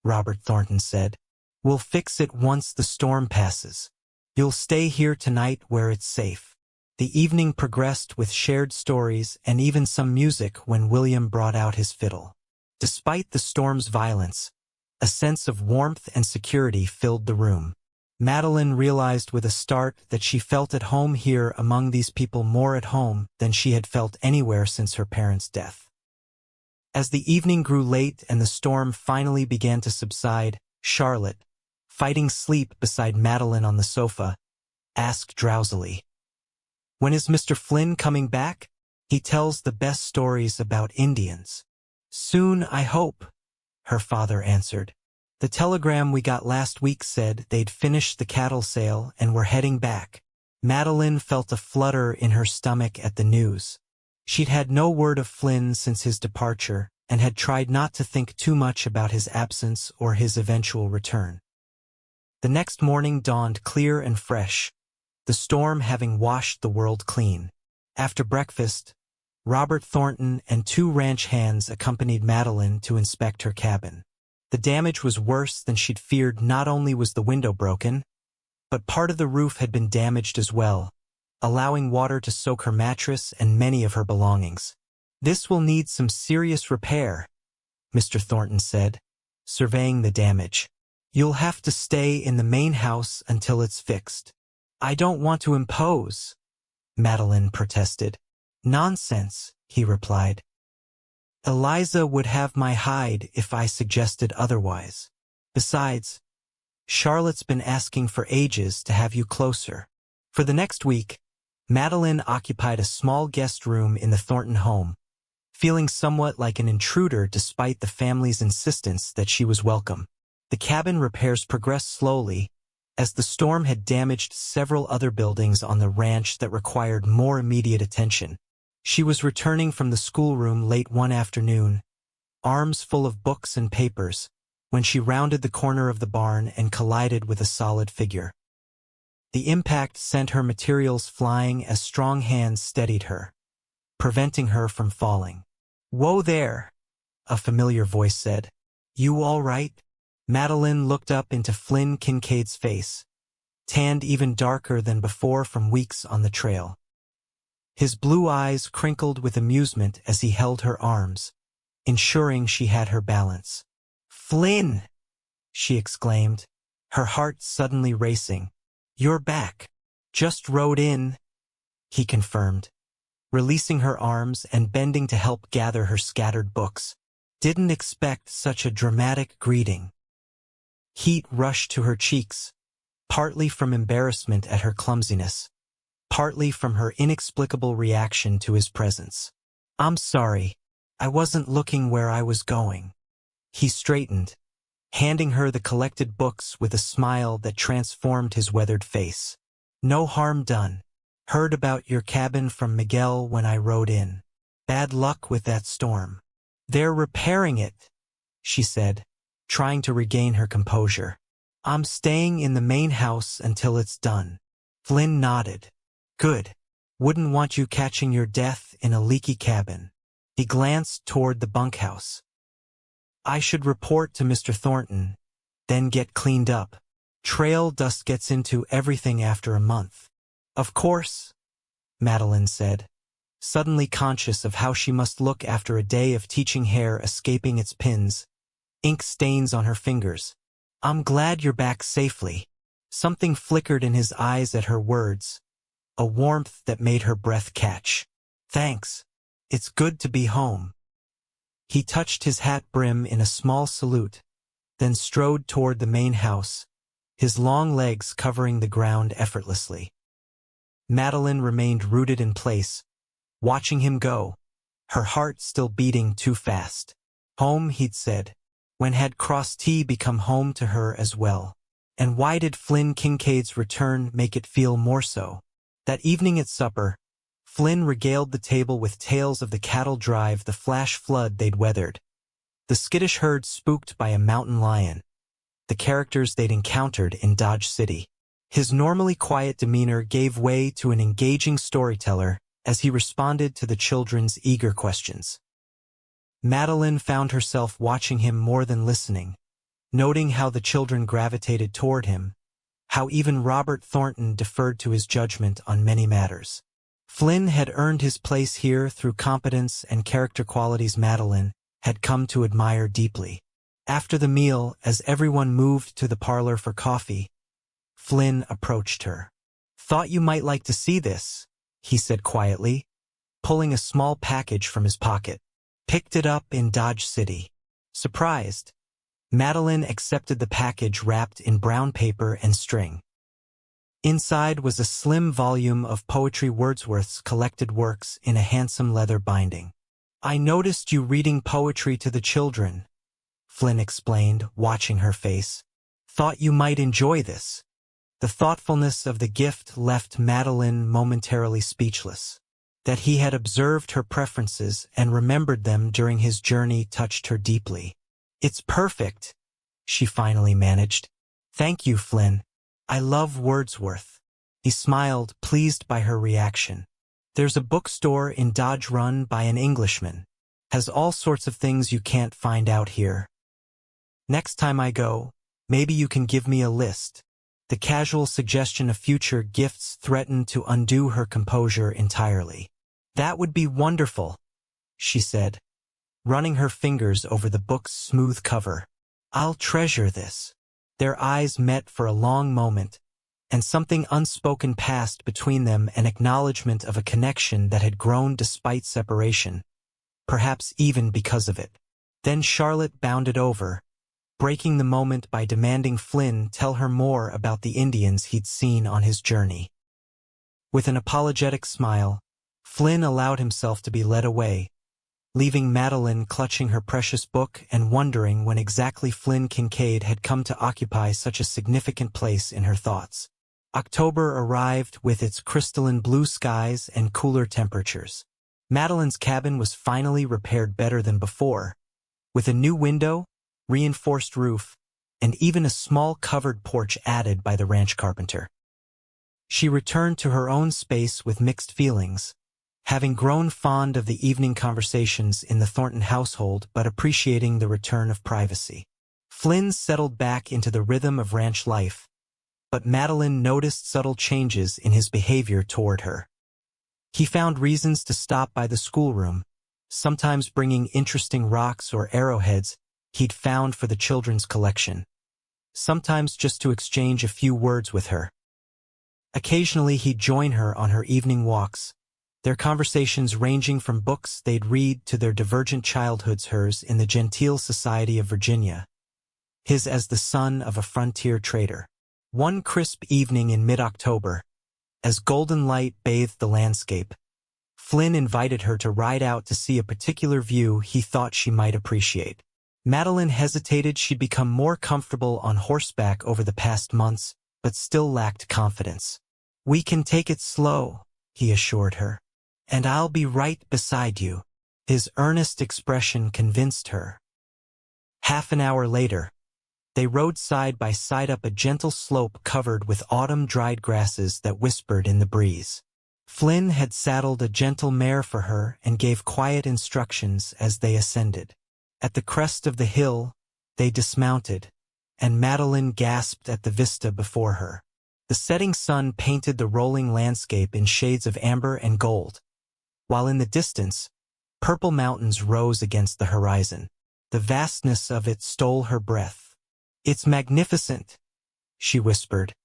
Robert Thornton said. "We'll fix it once the storm passes. You'll stay here tonight where it's safe." The evening progressed with shared stories and even some music when William brought out his fiddle. Despite the storm's violence, a sense of warmth and security filled the room. Madeline realized with a start that she felt at home here among these people, more at home than she had felt anywhere since her parents' death. As the evening grew late and the storm finally began to subside, Charlotte, fighting sleep beside Madeline on the sofa, asked drowsily, "When is Mr. Flynn coming back? He tells the best stories about Indians." "Soon, I hope," her father answered. "The telegram we got last week said they'd finished the cattle sale and were heading back." Madeline felt a flutter in her stomach at the news. She'd had no word of Flynn since his departure and had tried not to think too much about his absence or his eventual return. The next morning dawned clear and fresh, the storm having washed the world clean. After breakfast, Robert Thornton and 2 ranch hands accompanied Madeline to inspect her cabin. The damage was worse than she'd feared. Not only was the window broken, but part of the roof had been damaged as well, allowing water to soak her mattress and many of her belongings. "This will need some serious repair," Mr. Thornton said, surveying the damage. "You'll have to stay in the main house until it's fixed." "I don't want to impose," Madeline protested. "Nonsense," he replied. "Eliza would have my hide if I suggested otherwise. Besides, Charlotte's been asking for ages to have you closer." For the next week, Madeline occupied a small guest room in the Thornton home, feeling somewhat like an intruder despite the family's insistence that she was welcome. The cabin repairs progressed slowly, as the storm had damaged several other buildings on the ranch that required more immediate attention. She was returning from the schoolroom late one afternoon, arms full of books and papers, when she rounded the corner of the barn and collided with a solid figure. The impact sent her materials flying as strong hands steadied her, preventing her from falling. "Whoa there," a familiar voice said. "You all right?" Madeline looked up into Flynn Kincaid's face, tanned even darker than before from weeks on the trail. His blue eyes crinkled with amusement as he held her arms, ensuring she had her balance. "Flynn!" she exclaimed, her heart suddenly racing. "You're back. Just rode in," he confirmed, releasing her arms and bending to help gather her scattered books. "Didn't expect such a dramatic greeting." Heat rushed to her cheeks, partly from embarrassment at her clumsiness, partly from her inexplicable reaction to his presence. "I'm sorry, I wasn't looking where I was going." He straightened, handing her the collected books with a smile that transformed his weathered face. "No harm done. Heard about your cabin from Miguel when I rode in. Bad luck with that storm." "They're repairing it," she said, trying to regain her composure. I'm staying in the main house until it's done. Flynn nodded. Good. Wouldn't want you catching your death in a leaky cabin. He glanced toward the bunkhouse. I should report to Mr. Thornton, then get cleaned up. Trail dust gets into everything after a month. Of course, Madeline said, suddenly conscious of how she must look after a day of teaching hair escaping its pins, ink stains on her fingers. I'm glad you're back safely. Something flickered in his eyes at her words, a warmth that made her breath catch. Thanks. It's good to be home. He touched his hat brim in a small salute, then strode toward the main house, his long legs covering the ground effortlessly. Madeline remained rooted in place, watching him go, her heart still beating too fast. Home, he'd said. When had Cross T become home to her as well? And why did Flynn Kincaid's return make it feel more so? That evening at supper, Flynn regaled the table with tales of the cattle drive, the flash flood they'd weathered, the skittish herd spooked by a mountain lion, the characters they'd encountered in Dodge City. His normally quiet demeanor gave way to an engaging storyteller as he responded to the children's eager questions. Madeline found herself watching him more than listening, noting how the children gravitated toward him, how even Robert Thornton deferred to his judgment on many matters. Flynn had earned his place here through competence and character qualities Madeline had come to admire deeply. After the meal, as everyone moved to the parlor for coffee, Flynn approached her. Thought you might like to see this, he said quietly, pulling a small package from his pocket. Picked it up in Dodge City. Surprised, Madeline accepted the package wrapped in brown paper and string. Inside was a slim volume of poetry, Wordsworth's collected works in a handsome leather binding. I noticed you reading poetry to the children, Flynn explained, watching her face. Thought you might enjoy this. The thoughtfulness of the gift left Madeline momentarily speechless. That he had observed her preferences and remembered them during his journey touched her deeply. It's perfect, she finally managed. Thank you, Flynn. I love Wordsworth. He smiled, pleased by her reaction. There's a bookstore in Dodge run by an Englishman. Has all sorts of things you can't find out here. Next time I go, maybe you can give me a list. The casual suggestion of future gifts threatened to undo her composure entirely. That would be wonderful, she said, running her fingers over the book's smooth cover. I'll treasure this. Their eyes met for a long moment, and something unspoken passed between them, an acknowledgement of a connection that had grown despite separation, perhaps even because of it. Then Charlotte bounded over, breaking the moment by demanding Flynn tell her more about the Indians he'd seen on his journey. With an apologetic smile, Flynn allowed himself to be led away, leaving Madeline clutching her precious book and wondering when exactly Flynn Kincaid had come to occupy such a significant place in her thoughts. October arrived with its crystalline blue skies and cooler temperatures. Madeline's cabin was finally repaired better than before, with a new window, reinforced roof, and even a small covered porch added by the ranch carpenter. She returned to her own space with mixed feelings, having grown fond of the evening conversations in the Thornton household but appreciating the return of privacy. Flynn settled back into the rhythm of ranch life, but Madeline noticed subtle changes in his behavior toward her. He found reasons to stop by the schoolroom, sometimes bringing interesting rocks or arrowheads he'd found for the children's collection, sometimes just to exchange a few words with her. Occasionally he'd join her on her evening walks, their conversations ranging from books they'd read to their divergent childhoods, hers in the genteel society of Virginia, his as the son of a frontier trader. One crisp evening in mid-October, as golden light bathed the landscape, Flynn invited her to ride out to see a particular view he thought she might appreciate. Madeline hesitated. She'd become more comfortable on horseback over the past months, but still lacked confidence. We can take it slow, he assured her. And I'll be right beside you. His earnest expression convinced her. Half an hour later, They rode side by side up a gentle slope covered with autumn-dried grasses that whispered in the breeze. Flynn had saddled a gentle mare for her and gave quiet instructions as they ascended. At the crest of the hill, they dismounted, and Madeline gasped at the vista before her. The setting sun painted the rolling landscape in shades of amber and gold, while in the distance, purple mountains rose against the horizon. The vastness of it stole her breath. "It's magnificent," she whispered,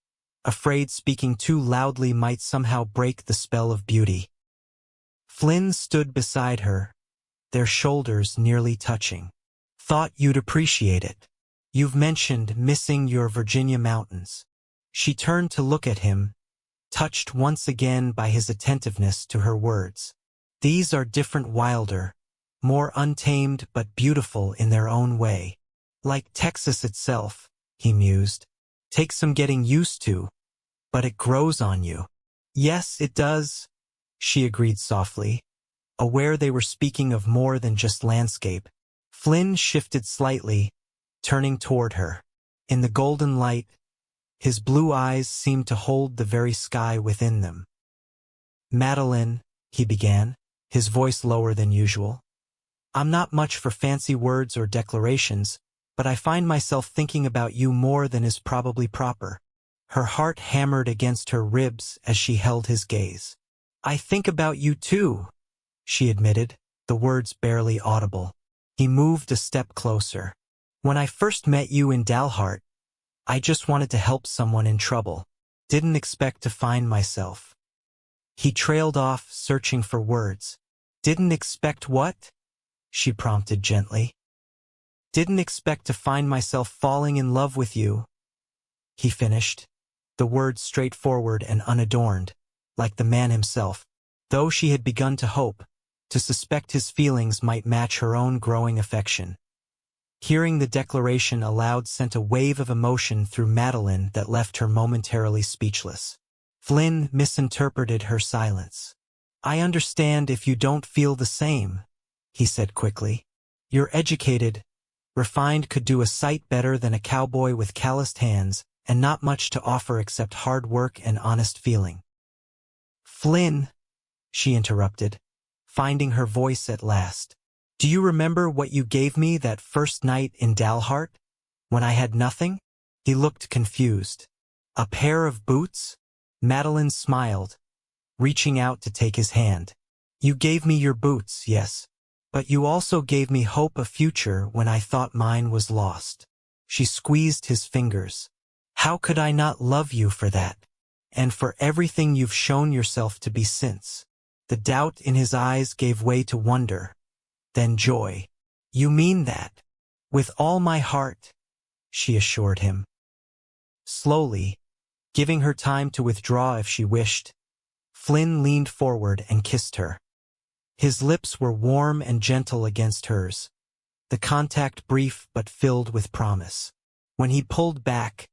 afraid speaking too loudly might somehow break the spell of beauty. Flynn stood beside her, their shoulders nearly touching. "Thought you'd appreciate it. You've mentioned missing your Virginia mountains." She turned to look at him, touched once again by his attentiveness to her words. "These are different, wilder, more untamed but beautiful in their own way. Like Texas itself," he mused. "Takes some getting used to, but it grows on you." "Yes, it does," she agreed softly, aware they were speaking of more than just landscape. Flynn shifted slightly, turning toward her. In the golden light, his blue eyes seemed to hold the very sky within them. "Madeline," he began, his voice lower than usual. "I'm not much for fancy words or declarations, but I find myself thinking about you more than is probably proper." Her heart hammered against her ribs as she held his gaze. "I think about you too," she admitted, the words barely audible. He moved a step closer. "When I first met you in Dalhart, I just wanted to help someone in trouble. Didn't expect to find myself." He trailed off, searching for words. "Didn't expect what?" she prompted gently. "Didn't expect to find myself falling in love with you," he finished, the words straightforward and unadorned, like the man himself, though she had begun to hope, to suspect his feelings might match her own growing affection. Hearing the declaration aloud sent a wave of emotion through Madeline that left her momentarily speechless. Flynn misinterpreted her silence. "I understand if you don't feel the same," he said quickly. "You're educated, refined, could do a sight better than a cowboy with calloused hands and not much to offer except hard work and honest feeling." "Flynn," she interrupted, finding her voice at last. "Do you remember what you gave me that first night in Dalhart, when I had nothing?" He looked confused. "A pair of boots?" Madeline smiled, reaching out to take his hand. "You gave me your boots, yes. But you also gave me hope, a future when I thought mine was lost." She squeezed his fingers. "How could I not love you for that? And for everything you've shown yourself to be since." The doubt in his eyes gave way to wonder, then joy. "You mean that?" "With all my heart," she assured him. Slowly, giving her time to withdraw if she wished, Flynn leaned forward and kissed her. His lips were warm and gentle against hers, the contact brief but filled with promise. When he pulled back,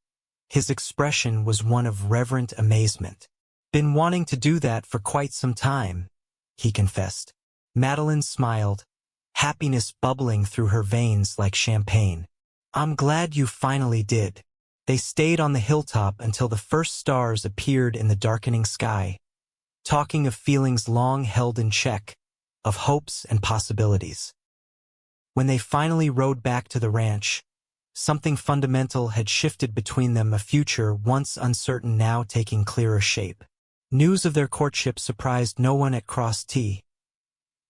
his expression was one of reverent amazement. "Been wanting to do that for quite some time," he confessed. Madeline smiled, happiness bubbling through her veins like champagne. "I'm glad you finally did." They stayed on the hilltop until the first stars appeared in the darkening sky, talking of feelings long held in check, of hopes and possibilities. When they finally rode back to the ranch, something fundamental had shifted between them, a future once uncertain now taking clearer shape. News of their courtship surprised no one at Cross T.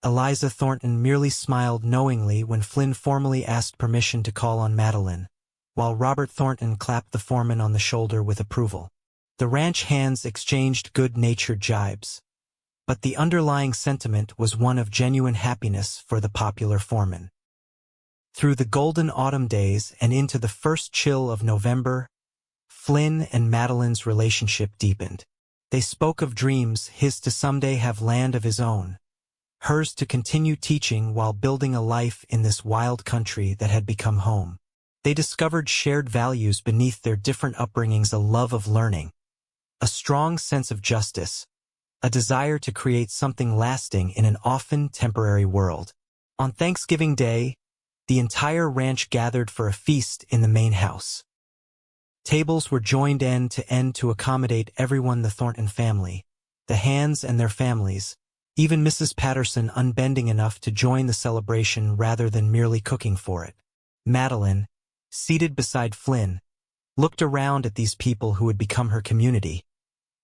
Eliza Thornton merely smiled knowingly when Flynn formally asked permission to call on Madeline, while Robert Thornton clapped the foreman on the shoulder with approval. The ranch hands exchanged good-natured jibes, but the underlying sentiment was one of genuine happiness for the popular foreman. Through the golden autumn days and into the first chill of November, Flynn and Madeline's relationship deepened. They spoke of dreams, his to someday have land of his own, hers to continue teaching while building a life in this wild country that had become home. They discovered shared values beneath their different upbringings, a love of learning, a strong sense of justice, a desire to create something lasting in an often temporary world. On Thanksgiving Day, the entire ranch gathered for a feast in the main house. Tables were joined end to end to accommodate everyone, the Thornton family, the Hands and their families, even Mrs. Patterson unbending enough to join the celebration rather than merely cooking for it. Madeline, seated beside Flynn, looked around at these people who had become her community,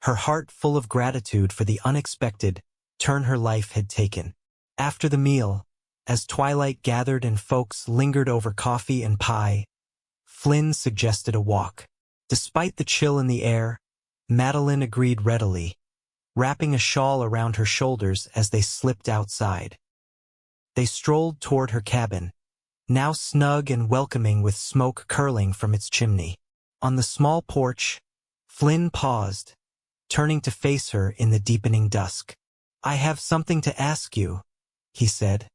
her heart full of gratitude for the unexpected turn her life had taken. After the meal, as twilight gathered and folks lingered over coffee and pie, Flynn suggested a walk. Despite the chill in the air, Madeline agreed readily, wrapping a shawl around her shoulders as they slipped outside. They strolled toward her cabin, now snug and welcoming with smoke curling from its chimney. On the small porch, Flynn paused, turning to face her in the deepening dusk. "I have something to ask you," he said,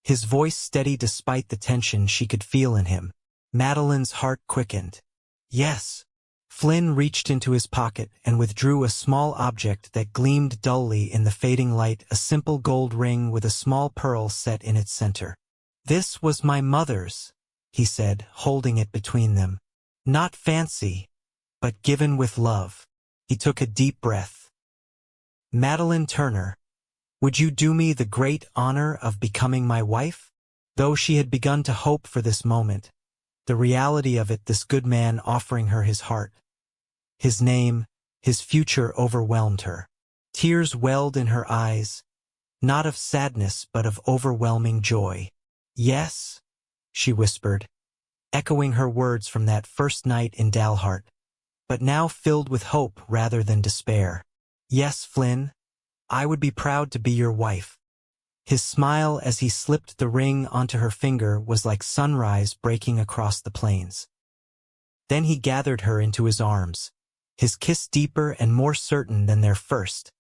his voice steady despite the tension she could feel in him. Madeline's heart quickened. "Yes." Flynn reached into his pocket and withdrew a small object that gleamed dully in the fading light, a simple gold ring with a small pearl set in its center. "This was my mother's," he said, holding it between them. "Not fancy, but given with love." He took a deep breath. "Madeline Turner, would you do me the great honor of becoming my wife?" Though she had begun to hope for this moment, the reality of it, this good man offering her his heart, his name, his future, overwhelmed her. Tears welled in her eyes, not of sadness but of overwhelming joy. "Yes," she whispered, echoing her words from that first night in Dalhart, but now filled with hope rather than despair. "Yes, Flynn, I would be proud to be your wife." His smile as he slipped the ring onto her finger was like sunrise breaking across the plains. Then he gathered her into his arms, his kiss deeper and more certain than their first,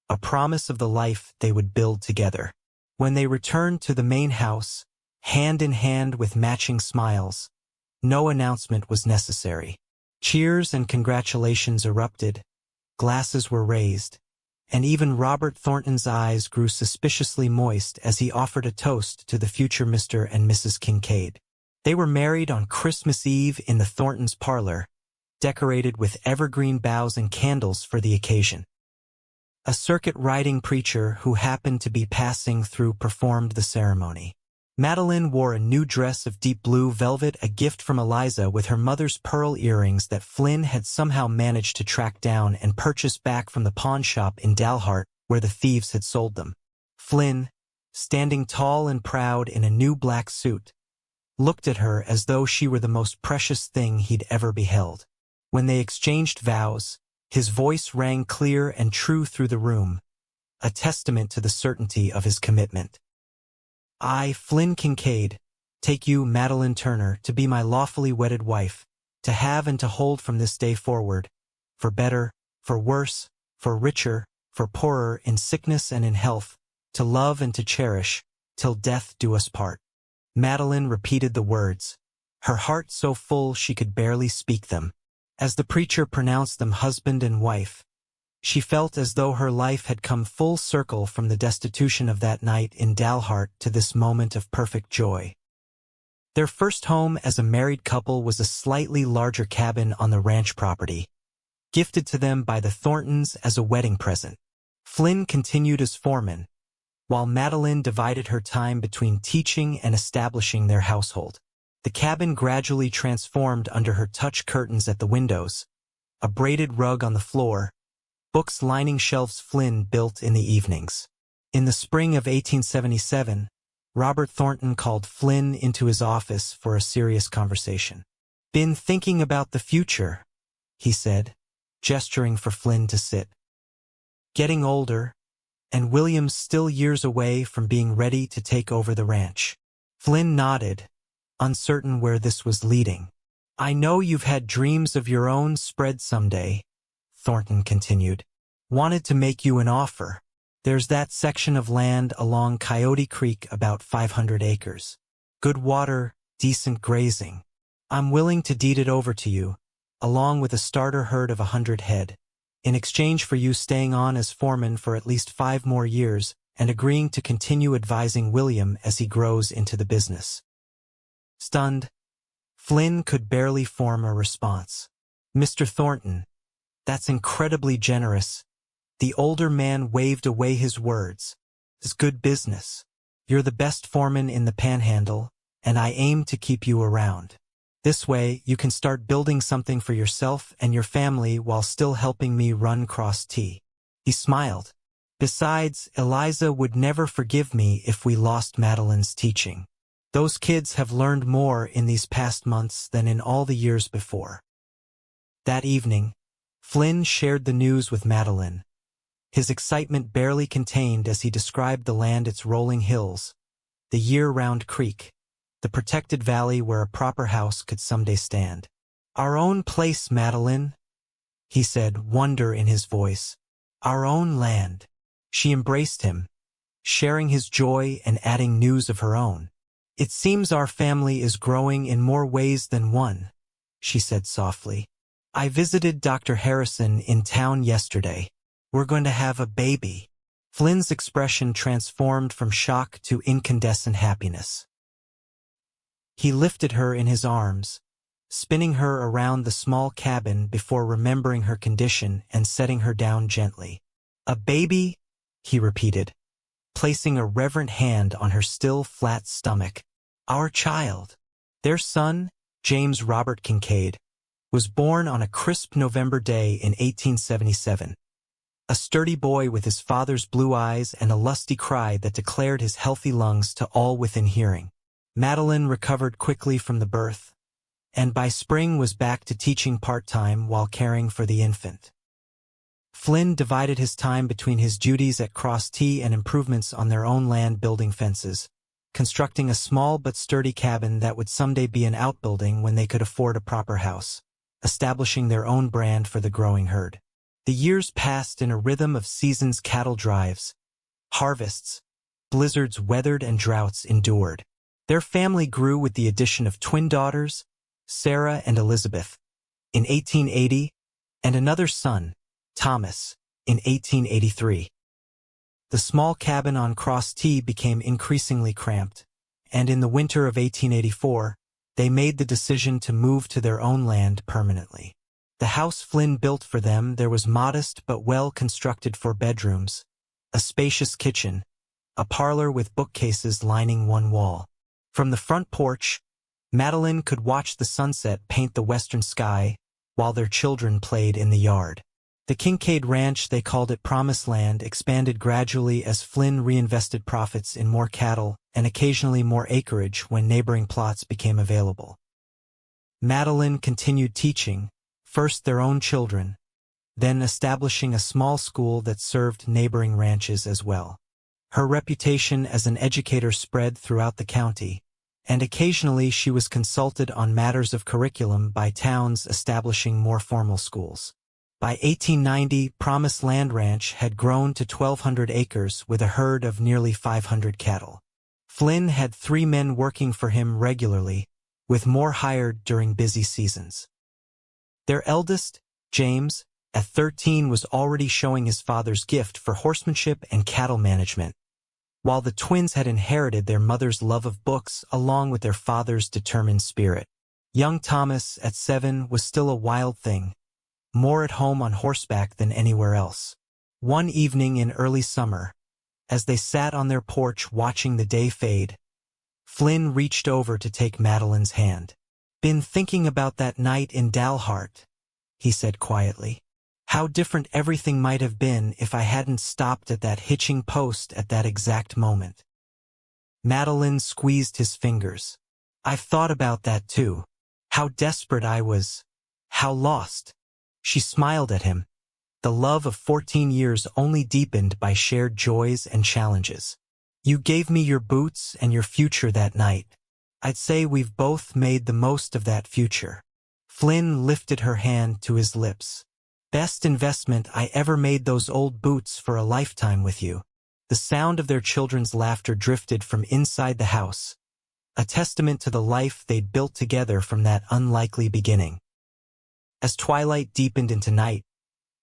a promise of the life they would build together. When they returned to the main house, hand in hand with matching smiles, no announcement was necessary. Cheers and congratulations erupted, glasses were raised, and even Robert Thornton's eyes grew suspiciously moist as he offered a toast to the future Mr. and Mrs. Kincaid. They were married on Christmas Eve in the Thorntons' parlor, decorated with evergreen boughs and candles for the occasion. A circuit-riding preacher who happened to be passing through performed the ceremony. Madeline wore a new dress of deep blue velvet, a gift from Eliza, with her mother's pearl earrings that Flynn had somehow managed to track down and purchase back from the pawn shop in Dalhart where the thieves had sold them. Flynn, standing tall and proud in a new black suit, looked at her as though she were the most precious thing he'd ever beheld. When they exchanged vows, his voice rang clear and true through the room, a testament to the certainty of his commitment. "I, Flynn Kincaid, take you, Madeline Turner, to be my lawfully wedded wife, to have and to hold from this day forward, for better, for worse, for richer, for poorer, in sickness and in health, to love and to cherish, till death do us part." Madeline repeated the words, her heart so full she could barely speak them. As the preacher pronounced them husband and wife, she felt as though her life had come full circle from the destitution of that night in Dalhart to this moment of perfect joy. Their first home as a married couple was a slightly larger cabin on the ranch property, gifted to them by the Thorntons as a wedding present. Flynn continued as foreman, while Madeline divided her time between teaching and establishing their household. The cabin gradually transformed under her touch curtains at the windows, a braided rug on the floor, books lining shelves Flynn built in the evenings. In the spring of 1877, Robert Thornton called Flynn into his office for a serious conversation. "Been thinking about the future," he said, gesturing for Flynn to sit. "Getting older, and William's still years away from being ready to take over the ranch." Flynn nodded, uncertain where this was leading. "I know you've had dreams of your own spread someday," Thornton continued. "Wanted to make you an offer. There's that section of land along Coyote Creek, about 500 acres. Good water, decent grazing. I'm willing to deed it over to you, along with a starter herd of 100 head, in exchange for you staying on as foreman for at least 5 more years and agreeing to continue advising William as he grows into the business." Stunned, Flynn could barely form a response. "Mr. Thornton, that's incredibly generous." The older man waved away his words. "It's good business. You're the best foreman in the Panhandle, and I aim to keep you around. This way, you can start building something for yourself and your family while still helping me run Cross T." He smiled. "Besides, Eliza would never forgive me if we lost Madeline's teaching. Those kids have learned more in these past months than in all the years before." That evening, Flynn shared the news with Madeline. His excitement barely contained as he described the land, its rolling hills, the year-round creek, the protected valley where a proper house could someday stand. "Our own place, Madeline," he said, wonder in his voice. "Our own land." She embraced him, sharing his joy and adding news of her own. "It seems our family is growing in more ways than one," she said softly. "I visited Dr. Harrison in town yesterday. We're going to have a baby." Flynn's expression transformed from shock to incandescent happiness. He lifted her in his arms, spinning her around the small cabin before remembering her condition and setting her down gently. "A baby?" he repeated, placing a reverent hand on her still flat stomach. "Our child." Their son, James Robert Kincaid, was born on a crisp November day in 1877. A sturdy boy with his father's blue eyes and a lusty cry that declared his healthy lungs to all within hearing. Madeline recovered quickly from the birth, and by spring was back to teaching part-time while caring for the infant. Flynn divided his time between his duties at Cross T and improvements on their own land, building fences, constructing a small but sturdy cabin that would someday be an outbuilding when they could afford a proper house, establishing their own brand for the growing herd. The years passed in a rhythm of seasons, cattle drives, harvests, blizzards weathered and droughts endured. Their family grew with the addition of twin daughters, Sarah and Elizabeth, in 1880, and another son, Thomas, in 1883. The small cabin on Cross T became increasingly cramped, and in the winter of 1884, they made the decision to move to their own land permanently. The house Flynn built for them there was modest but well constructed 4 bedrooms, a spacious kitchen, a parlor with bookcases lining one wall. From the front porch, Madeline could watch the sunset paint the western sky while their children played in the yard. The Kincaid Ranch, they called it Promised Land, expanded gradually as Flynn reinvested profits in more cattle and occasionally more acreage when neighboring plots became available. Madeline continued teaching, first their own children, then establishing a small school that served neighboring ranches as well. Her reputation as an educator spread throughout the county, and occasionally she was consulted on matters of curriculum by towns establishing more formal schools. By 1890, Promised Land Ranch had grown to 1,200 acres with a herd of nearly 500 cattle. Flynn had 3 men working for him regularly, with more hired during busy seasons. Their eldest, James, at 13 was already showing his father's gift for horsemanship and cattle management, while the twins had inherited their mother's love of books along with their father's determined spirit. Young Thomas, at 7, was still a wild thing, more at home on horseback than anywhere else. One evening in early summer, as they sat on their porch watching the day fade, Flynn reached over to take Madeline's hand. "Been thinking about that night in Dalhart," he said quietly. "How different everything might have been if I hadn't stopped at that hitching post at that exact moment." Madeline squeezed his fingers. "I've thought about that too. How desperate I was. How lost." She smiled at him, the love of 14 years only deepened by shared joys and challenges. "You gave me your boots and your future that night. I'd say we've both made the most of that future." Flynn lifted her hand to his lips. "Best investment I ever made, those old boots for a lifetime with you." The sound of their children's laughter drifted from inside the house, a testament to the life they'd built together from that unlikely beginning. As twilight deepened into night,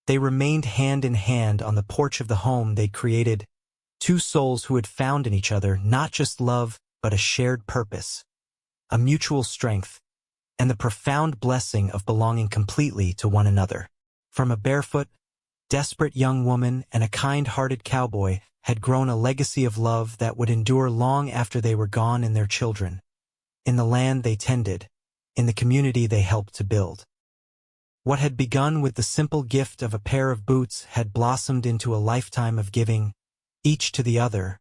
they remained hand in hand on the porch of the home they'd created, 2 souls who had found in each other not just love, but a shared purpose, a mutual strength, and the profound blessing of belonging completely to one another. From a barefoot, desperate young woman and a kind-hearted cowboy had grown a legacy of love that would endure long after they were gone and their children, in the land they tended, in the community they helped to build. What had begun with the simple gift of a pair of boots had blossomed into a lifetime of giving, each to the other,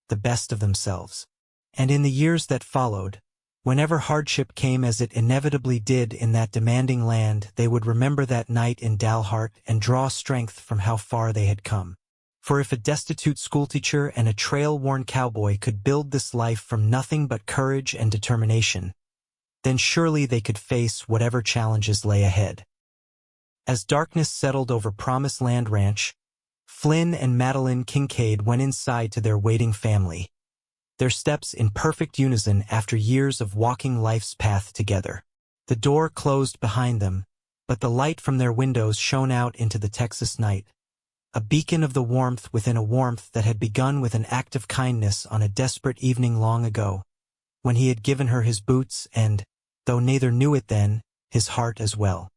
the best of themselves. And in the years that followed, whenever hardship came as it inevitably did in that demanding land, they would remember that night in Dalhart and draw strength from how far they had come. For if a destitute schoolteacher and a trail-worn cowboy could build this life from nothing but courage and determination, then surely they could face whatever challenges lay ahead. As darkness settled over Promised Land Ranch, Flynn and Madeline Kincaid went inside to their waiting family, their steps in perfect unison after years of walking life's path together. The door closed behind them, but the light from their windows shone out into the Texas night, a beacon of the warmth within a warmth that had begun with an act of kindness on a desperate evening long ago, when he had given her his boots and, though neither knew it then, his heart as well.